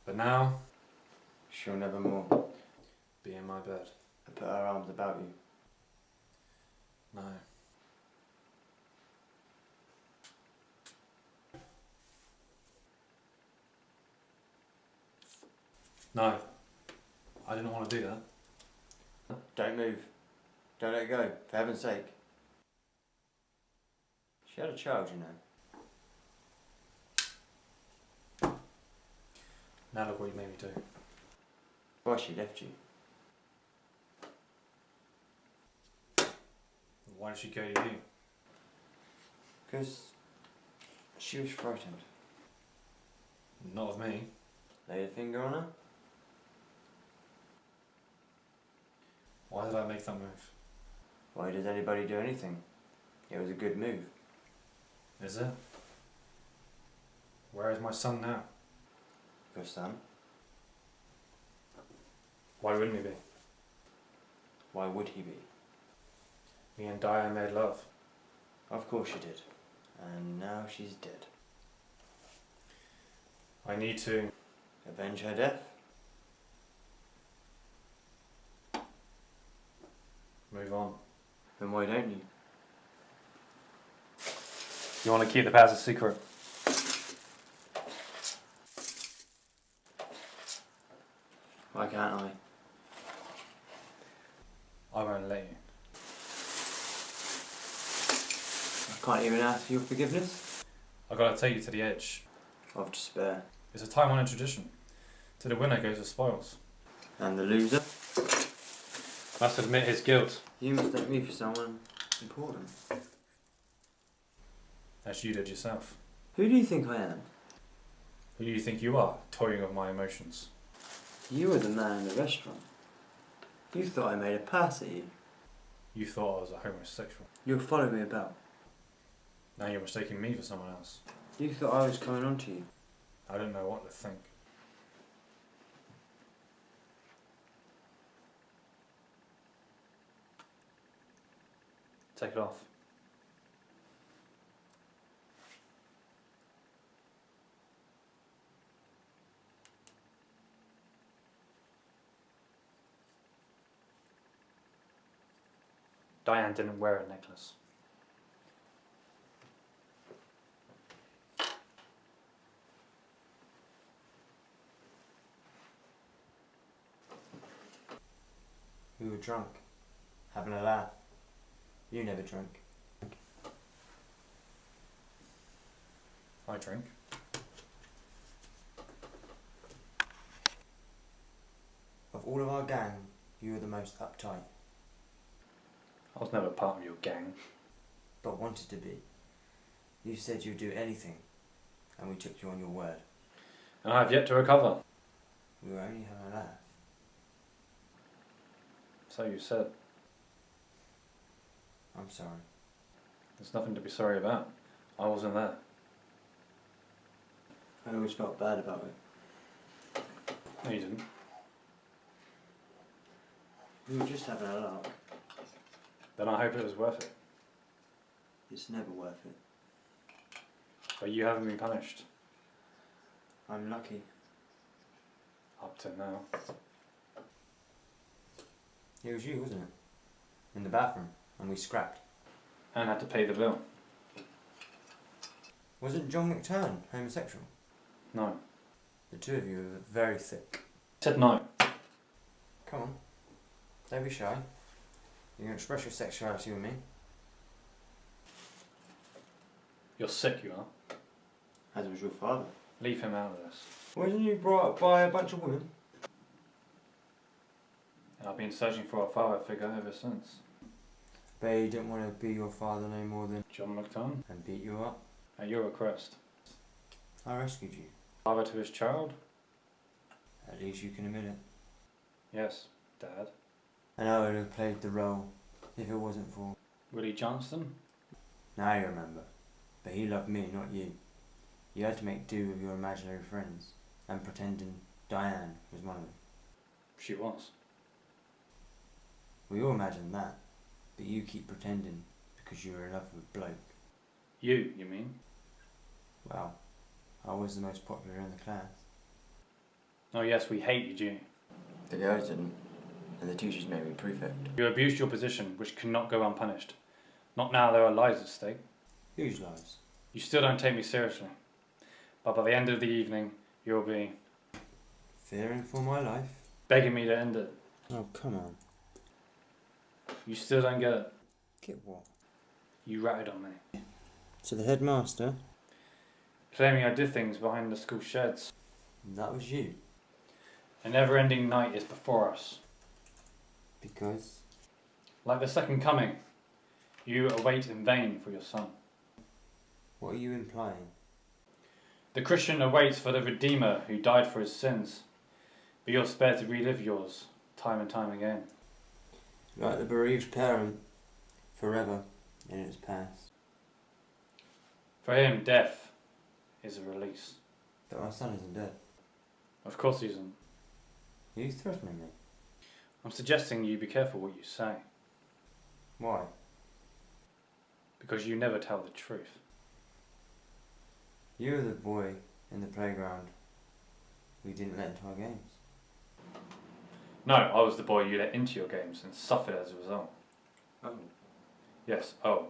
But now, She'll never more Be in my bed. put her arms about you. No. No. I didn't want to do that. Don't move. Don't let go, for heaven's sake. She had a child, you know. Now look what you made me do. Why she left you? Why did she go to you? Because she was frightened. Not of me. Lay a finger on her? Why did I make that move? Why does anybody do anything? It was a good move. Is it? Where is my son now? Your son? Why wouldn't he be? Why would he be? Me and Darren made love. Of course she did. And now she's dead. I need to. Avenge her death? Move on. Then why don't you? You want to keep the past a secret? Why can't I? I won't let you. I can't even ask for your forgiveness? I gotta take you to the edge. Of despair. It's a time-honored tradition. To the winner goes the spoils. And the loser? Must admit his guilt, You mistake me for someone important. as you did yourself. Who do you think I am? Who do you think you are, toying with my emotions? You were the man in the restaurant. You thought I made a pass at you. You thought I was a homosexual. You were following me about. Now you're mistaking me for someone else. You thought I was coming on to you. I don't know what to think. Take it off. Diane didn't wear a necklace. We were drunk. Having a laugh. You never drank. I drink. Of all of our gang, you were the most uptight. I was never part of your gang. But wanted to be. You said you'd do anything, and we took you on your word. And I have yet to recover. We were only having a laugh. So you said. I'm sorry. There's nothing to be sorry about. I wasn't there. I always felt bad about it. No, you didn't. We were just having a lark. Then I hope it was worth it. It's never worth it. But you haven't been punished. I'm lucky. Up to now. It was you, wasn't it? In the bathroom, and we scrapped. And had to pay the bill. Wasn't John McTurn homosexual? No. The two of you were very thick. Said no. Come on. Don't be shy. You can express your sexuality with me. You're sick, you are. As was your father. Leave him out of this. Wasn't you brought up by a bunch of women? And I've been searching for a father figure ever since. But he didn't want to be your father no more than... John McTurn, and beat you up. at your request. I rescued you. Father to his child? At least you can admit it. Yes, Dad. And I would have played the role if it wasn't for... Willie Johnston? Now you remember. But he loved me, not you. You had to make do with your imaginary friends, and pretending Diane was one of them. She was. We all imagined that, but you keep pretending because you were in love with a bloke. You mean? Well, I was the most popular in the class. Oh yes, we hated you. The girls didn't, and the teachers made me prefect. You abused your position, which cannot go unpunished. Not now there are lives at stake. Whose lives? You still don't take me seriously. But by the end of the evening, you'll be Fearing for my life? begging me to end it. Oh, come on. You still don't get it. Get what? You ratted on me, To the headmaster? claiming I did things behind the school sheds. That was you. A never-ending night is before us. Because? Like the second coming, you await in vain for your son. What are you implying? The Christian awaits for the Redeemer who died for his sins, but you're spared to relive yours time and time again. Like the bereaved parent, forever in its past. For him, death is a release. But my son isn't dead. Of course he isn't. Are you threatening me? I'm suggesting you be careful what you say, Why? because you never tell the truth. You were the boy in the playground we didn't let into our games. No, I was the boy you let into your games and suffered as a result. Oh. Yes, oh.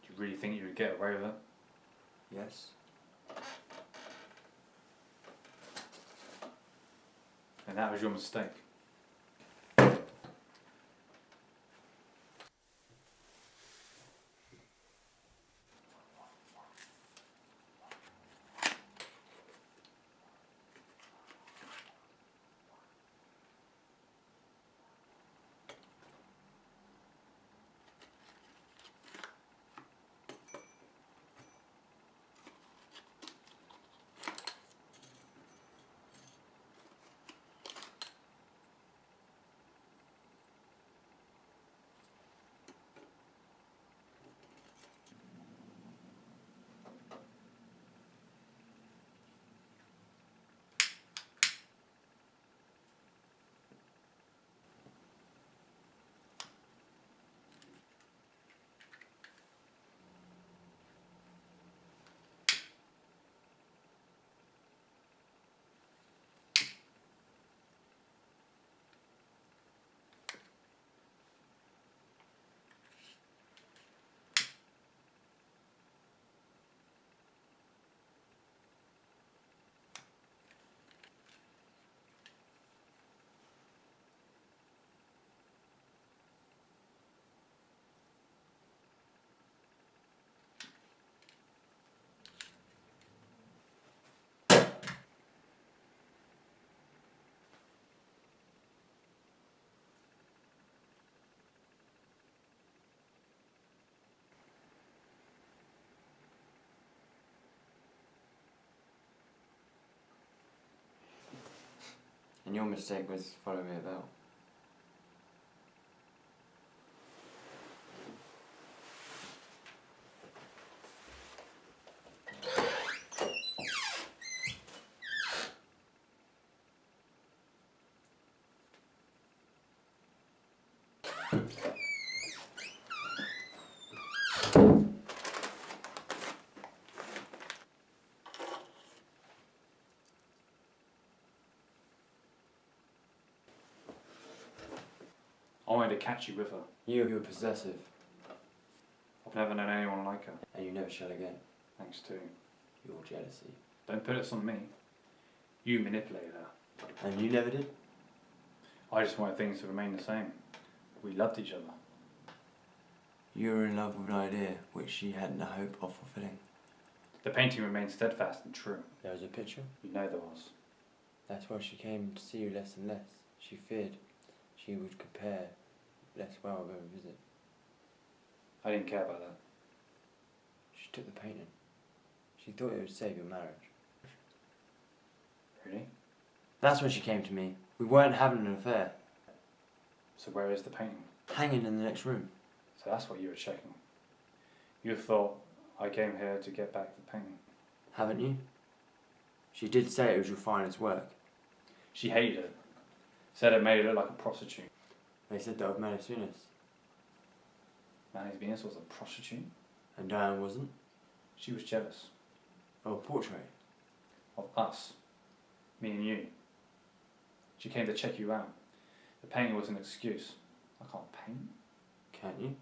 Do you really think you would get away with it? Yes. And that was your mistake. And your mistake was following me about. I wanted to catch you with her. You were possessive, I've never known anyone like her, and you never shall again. thanks to... Your jealousy. Don't put this on me. You manipulated her. And you never did? I just wanted things to remain the same. We loved each other. You were in love with an idea which she hadn't a hope of fulfilling. The painting remained steadfast and true. There was a picture? You know there was. That's why she came to see you less and less. She feared she would compare less well with a visit. I didn't care about that. She took the painting. She thought it would save your marriage. Really? That's when she came to me. We weren't having an affair. So where is the painting? Hanging in the next room. So that's what you were checking. You thought I came here to get back the painting. Haven't you? She did say it was your finest work. She hated it. Said it made it look like a prostitute. They said that of Manus Venus. Manny's Venus was a prostitute. And Diane wasn't. She was jealous. Oh, a portrait. Of us. Me and you. She came to check you out. The painting was an excuse. I can't paint. Can't you?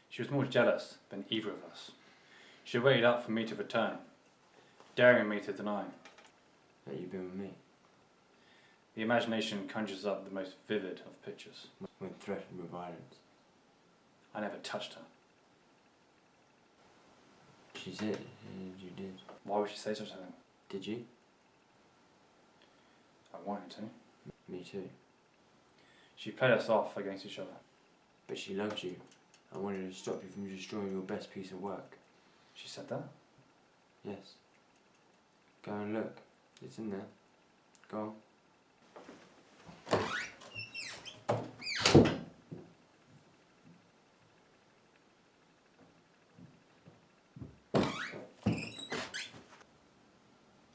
She was more jealous than either of us. She waited up for me to return, daring me to deny. That you've been with me. The imagination conjures up the most vivid of pictures. When threatened with violence. I never touched her. She did, and you did. Why would she say such a thing? Did you? I wanted to. Me too. She played us off against each other. But she loved you. I wanted to stop you from destroying your best piece of work. She said that? Yes. Go and look. It's in there. Go on.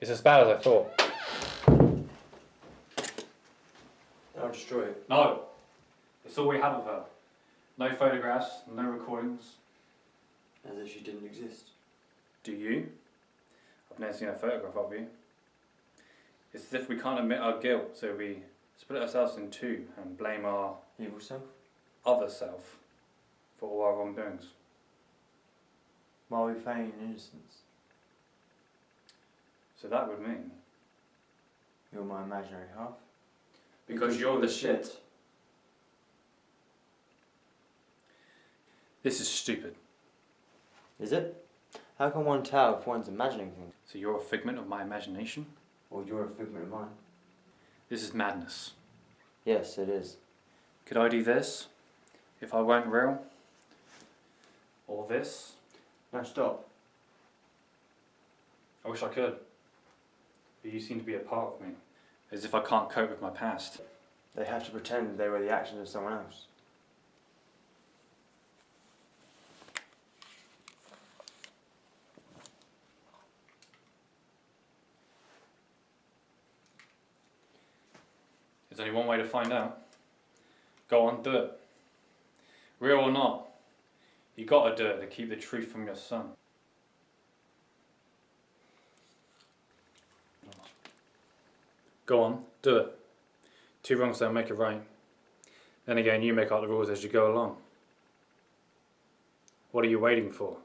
It's as bad as I thought. I'll destroy it. No! It's all we have of her. No photographs, no recordings. As if she didn't exist. Do you? I've never seen a photograph of you. It's as if we can't admit our guilt, so we split ourselves in two and blame our Evil self? other self for all our wrongdoings. While we feign innocence. So that would mean... You're my imaginary half. Because you're the shit. This is stupid. Is it? How can one tell if one's imagining things? So you're a figment of my imagination? Or you're a figment of mine? This is madness. Yes, it is. Could I do this if I weren't real? Or this? Now stop. I wish I could. But you seem to be a part of me. As if I can't cope with my past. They have to pretend they were the actions of someone else. There's only one way to find out. Go on, do it. Real or not, you gotta do it to keep the truth from your son. Go on, do it. Two wrongs don't make a right. Then again, you make out the rules as you go along. What are you waiting for?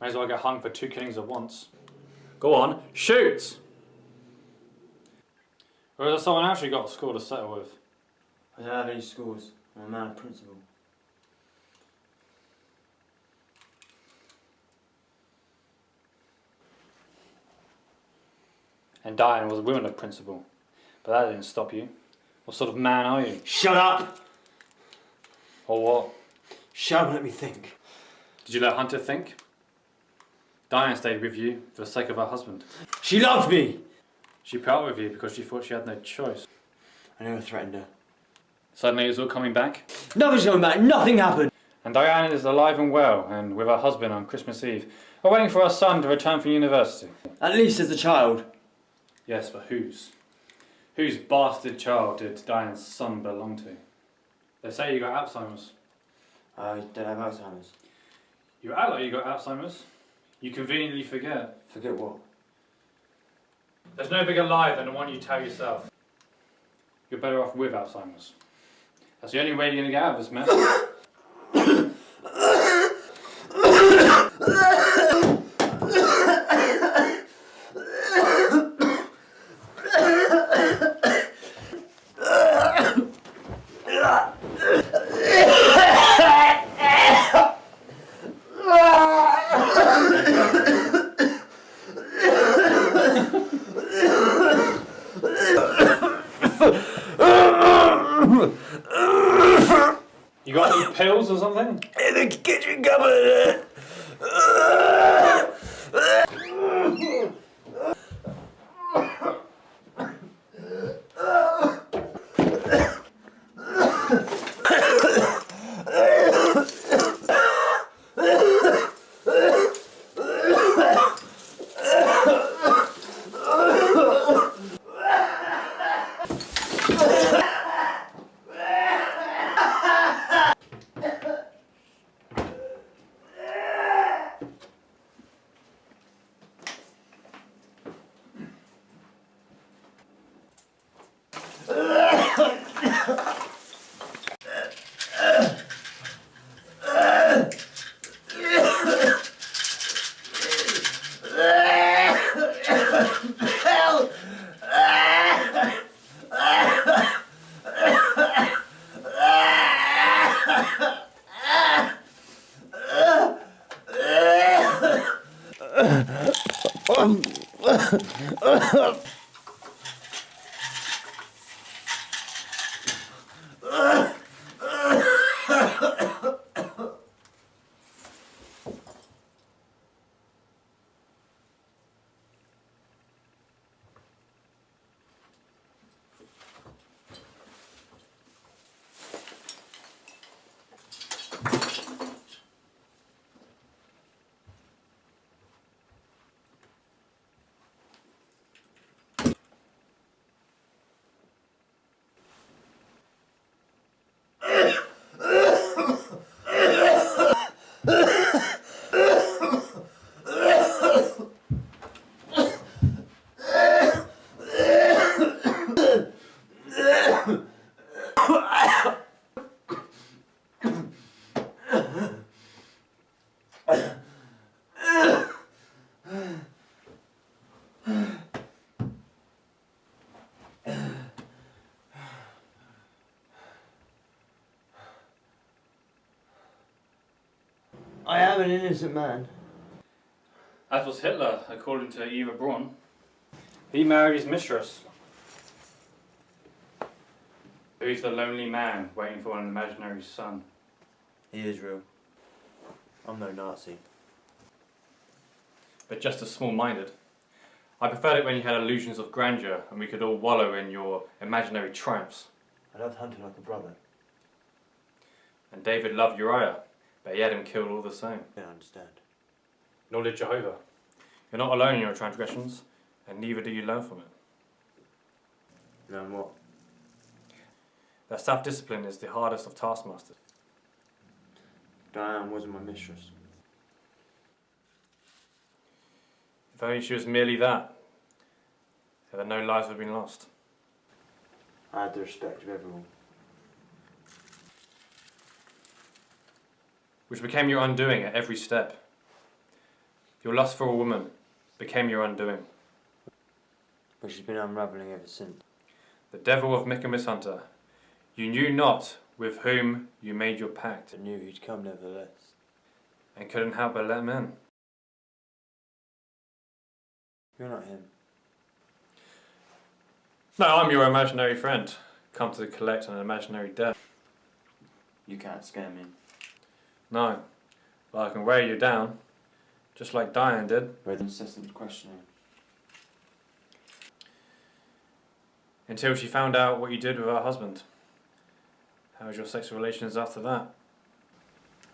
Might as well get hung for two killings at once. Go on, shoot! Or is there someone else you got a score to settle with? I don't have any scores. I'm a man of principle. And Darren was a woman of principle. But that didn't stop you. What sort of man are you? Shut up! Or what? Shut up and let me think. Did you let Hunter think? Diane stayed with you for the sake of her husband. She loved me! She put up with you because she thought she had no choice. I never threatened her. Suddenly it's all coming back. Nothing's coming back, nothing happened! And Diane is alive and well, and with her husband on Christmas Eve, waiting for her son to return from university. At least as a child. Yes, but whose? Whose bastard child did Diane's son belong to? They say you got Alzheimer's. I don't have Alzheimer's. You act like you got Alzheimer's. You conveniently forget. Forget what? There's no bigger lie than the one you tell yourself. You're better off with Alzheimer's. That's the only way you're going to get out of this mess. You got any pills or something? In the kitchen cupboard! I am an innocent man. As was Hitler, according to Eva Braun. He married his mistress. Who's the lonely man waiting for an imaginary son? He is real. I'm no Nazi. But just as small-minded. I preferred it when you had illusions of grandeur and we could all wallow in your imaginary triumphs. I loved hunting like a brother. And David loved Uriah, but he had him killed all the same. I don't understand. Nor did Jehovah. You're not alone in your transgressions, and neither do you learn from it. Learn what? That self-discipline is the hardest of taskmasters. Diane wasn't my mistress. If only she was merely that, then no lives would have been lost. I had the respect of everyone. Which became your undoing at every step. Your lust for a woman became your undoing. But she's been unravelling ever since. The devil of Michaelmas Hunter, you knew not with whom you made your pact, I knew he'd come nevertheless. and couldn't help but let him in. You're not him. No, I'm your imaginary friend, come to collect an imaginary debt. You can't scare me. No, but I can wear you down, just like Diane did. With incessant questioning. Until she found out what you did with her husband. How was your sexual relations after that?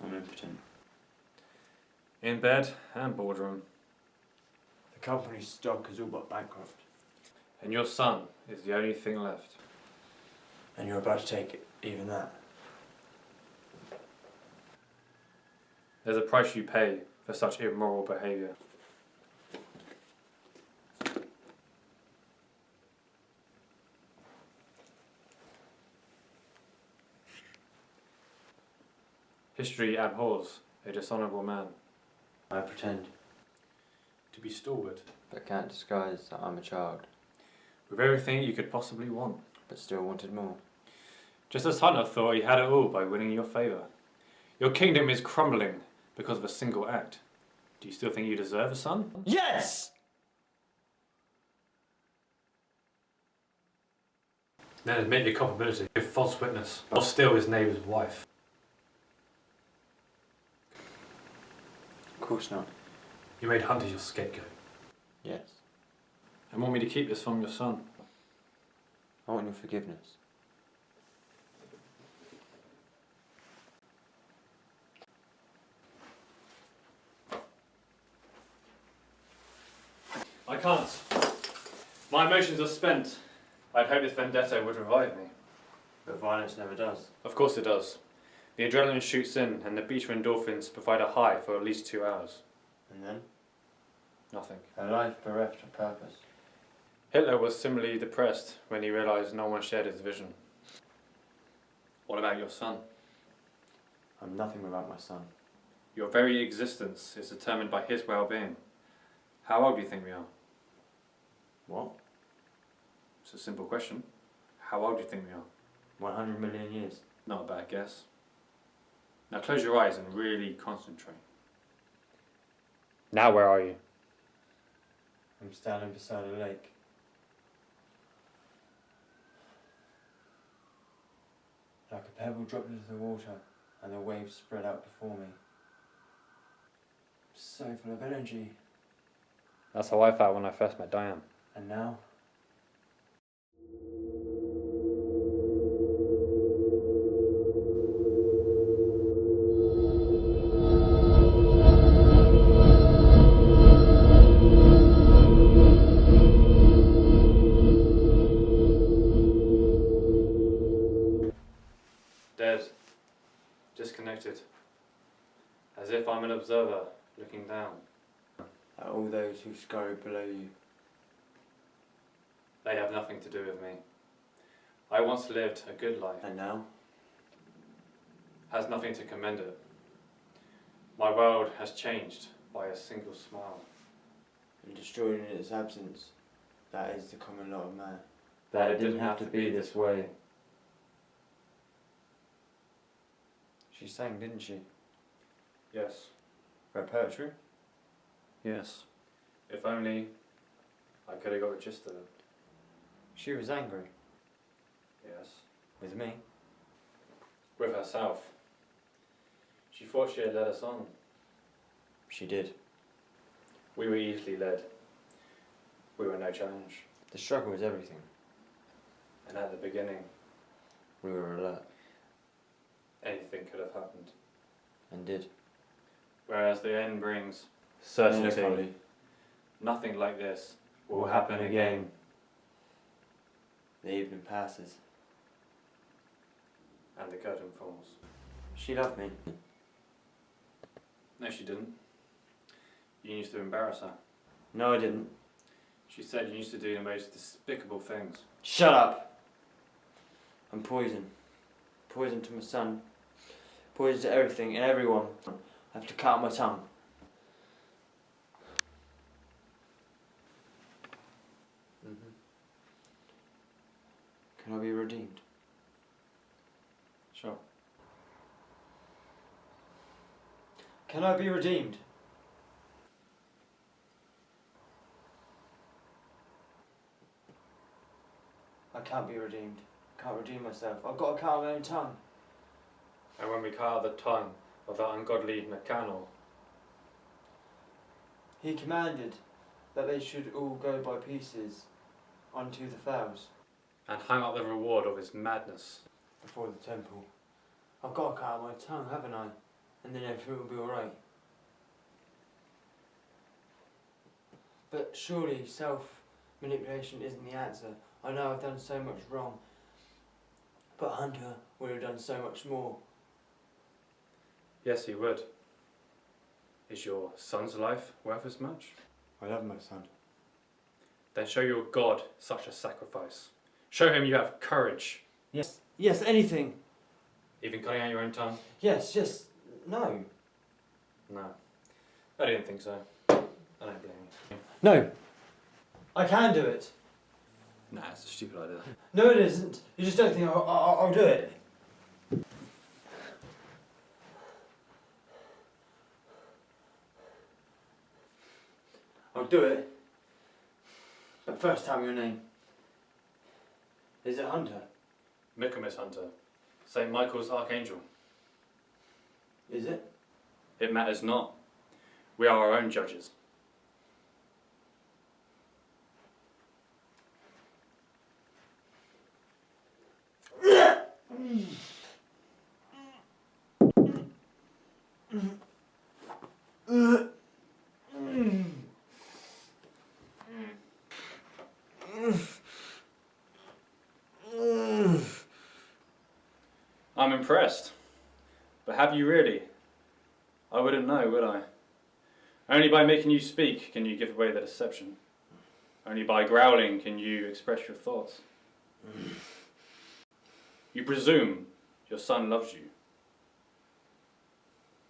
I'm impotent. In bed and boardroom. The company's stock is all but bankrupt. And your son is the only thing left. And you're about to take it, even that. There's a price you pay for such immoral behaviour. History abhors a dishonourable man. I pretend. To be stalwart, But can't disguise that I'm a child. with everything you could possibly want. But still wanted more. Just as Hunter thought he had it all by winning your favour. Your kingdom is crumbling because of a single act. Do you still think you deserve a son? Yes! Then admit your culpability. Give false witness. Or steal his neighbour's wife. Of course not. You made Hunter your scapegoat. Yes. And want me to keep this from your son. I want your forgiveness. I can't. My emotions are spent. I'd hope this vendetta would revive me. But violence never does. Of course it does. The adrenaline shoots in and the beta endorphins provide a high for at least 2 hours. And then? Nothing. A life bereft of purpose. Hitler was similarly depressed when he realised no one shared his vision. What about your son? I'm nothing without my son. Your very existence is determined by his well-being. How old do you think we are? What? It's a simple question. How old do you think we are? 100 million years. Not a bad guess. Now close your eyes and really concentrate. Now where are you? I'm standing beside a lake. Like a pebble dropped into the water and the waves spread out before me. So full of energy. That's how I felt when I first met Diane. And now? Dead. Disconnected. As if I'm an observer, looking down. At all those who scurry below you. They have nothing to do with me. I once lived a good life. And now? Has nothing to commend it. My world has changed by a single smile. And destroyed in its absence. That is the common lot of man. That it didn't have to be this way. She sang, didn't she? Yes. Read poetry? Yes. If only I could have got the gist of it. She was angry. Yes. With me. With herself. She thought she had led us on. She did. We were easily led. We were no challenge. The struggle was everything. And at the beginning, We were alert. anything could have happened. And did. Whereas the end brings Certainty. Melancholy. nothing like this Will happen again. The evening passes. and the curtain falls. She loved me. No, she didn't. You used to embarrass her. No, I didn't. She said you used to do the most despicable things. Shut up! I'm poison. Poison to my son. Poison to everything and everyone. I have to cut out my tongue. Can I be redeemed? Sure. Can I be redeemed? I can't be redeemed. I can't redeem myself. I've got to cut out my own tongue. And when we cut out the tongue of that ungodly Nicanor, He commanded that they should all go by pieces unto the fells and hung up the reward of his madness. before the temple. I've got to cut out my tongue, haven't I? And then everything will be alright. But surely self-manipulation isn't the answer. I know I've done so much wrong, but Hunter would have done so much more. Yes, he would. Is your son's life worth as much? I love my son. Then show your God such a sacrifice. Show him you have courage. Yes, yes, anything. Even cutting out your own tongue? Yes, just, no. No. I didn't think so. I don't blame you. No. I can do it. Nah, it's a stupid idea. No, it isn't. You just don't think I'll do it. I'll do it. But first tell me your name. Is it Hunter? Michaelmas Hunter. St. Michael's Archangel. Is it? It matters not. We are our own judges. I'm impressed. But have you really? I wouldn't know, would I? Only by making you speak can you give away the deception. Only by growling can you express your thoughts. You presume your son loves you.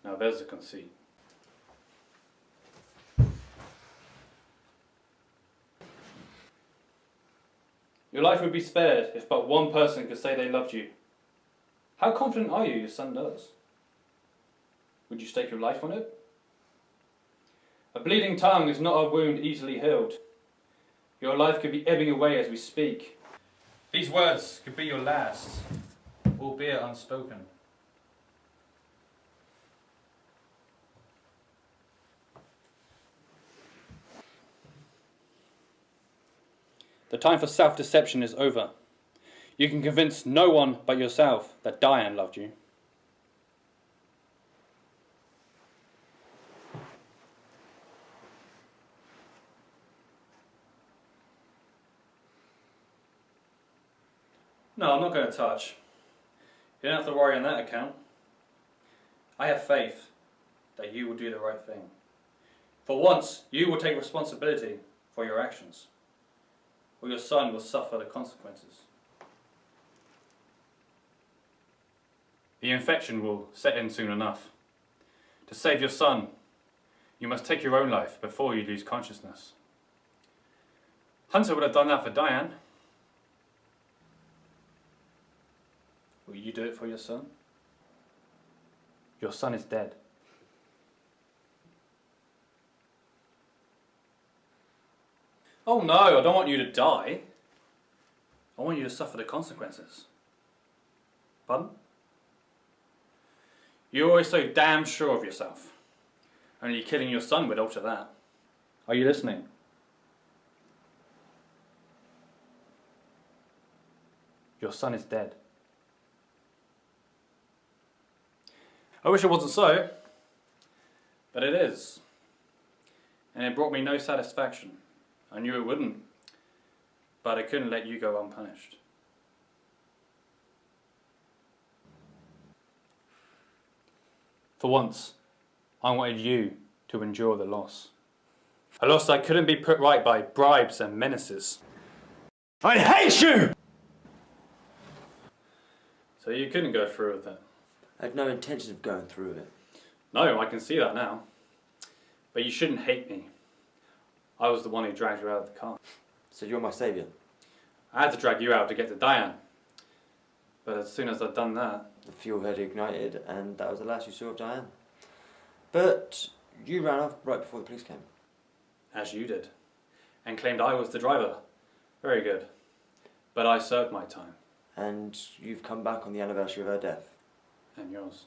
Now there's a conceit. Your life would be spared if but one person could say they loved you. How confident are you your son does? Would you stake your life on it? A bleeding tongue is not a wound easily healed. Your life could be ebbing away as we speak. These words could be your last, albeit unspoken. The time for self-deception is over. You can convince no one but yourself that Diane loved you. No, I'm not going to touch. You don't have to worry on that account. I have faith that you will do the right thing. For once, you will take responsibility for your actions, or your son will suffer the consequences. The infection will set in soon enough. To save your son, you must take your own life before you lose consciousness. Hunter would have done that for Diane. Will you do it for your son? Your son is dead. Oh no, I don't want you to die. I want you to suffer the consequences. Pardon? You're always so damn sure of yourself. Only killing your son would alter that. Are you listening? Your son is dead. I wish it wasn't so, but it is. And it brought me no satisfaction. I knew it wouldn't, but I couldn't let you go unpunished. For once, I wanted you to endure the loss. A loss that couldn't be put right by bribes and menaces. I hate you! So you couldn't go through with it? I had no intention of going through it. No, I can see that now. But you shouldn't hate me. I was the one who dragged you out of the car. So you're my saviour? I had to drag you out to get to Diane. But as soon as I'd done that... The fuel had ignited and that was the last you saw of Diane. But you ran off right before the police came. As you did. And claimed I was the driver. Very good. But I served my time. And you've come back on the anniversary of her death. And yours.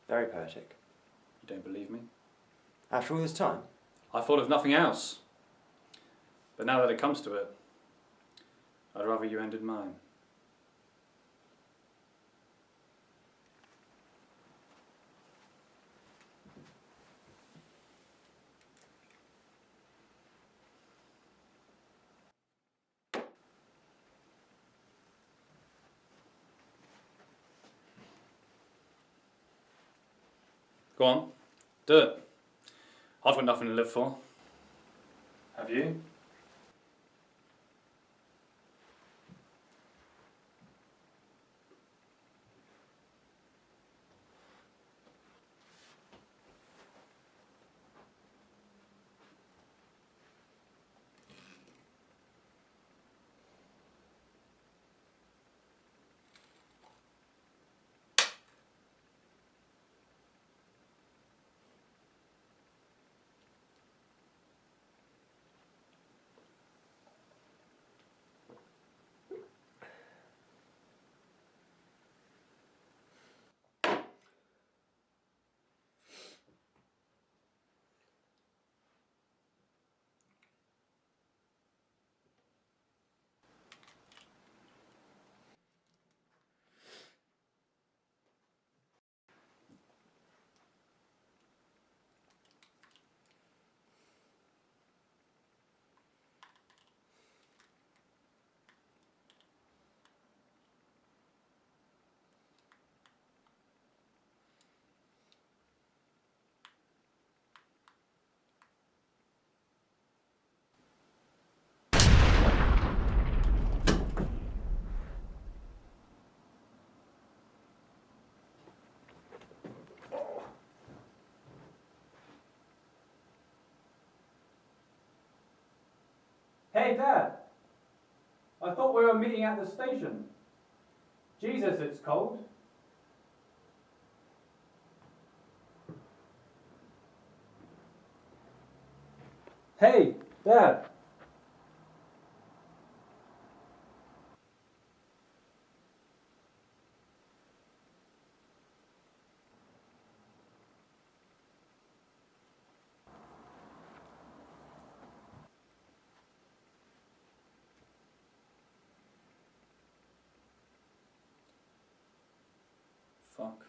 Very poetic. You don't believe me? After all this time? I thought of nothing else. But now that it comes to it, I'd rather you ended mine. Go on, do it. I've got nothing to live for. Have you? Hey, Dad! I thought we were meeting at the station. Jesus, it's cold. Hey, Dad! Fuck.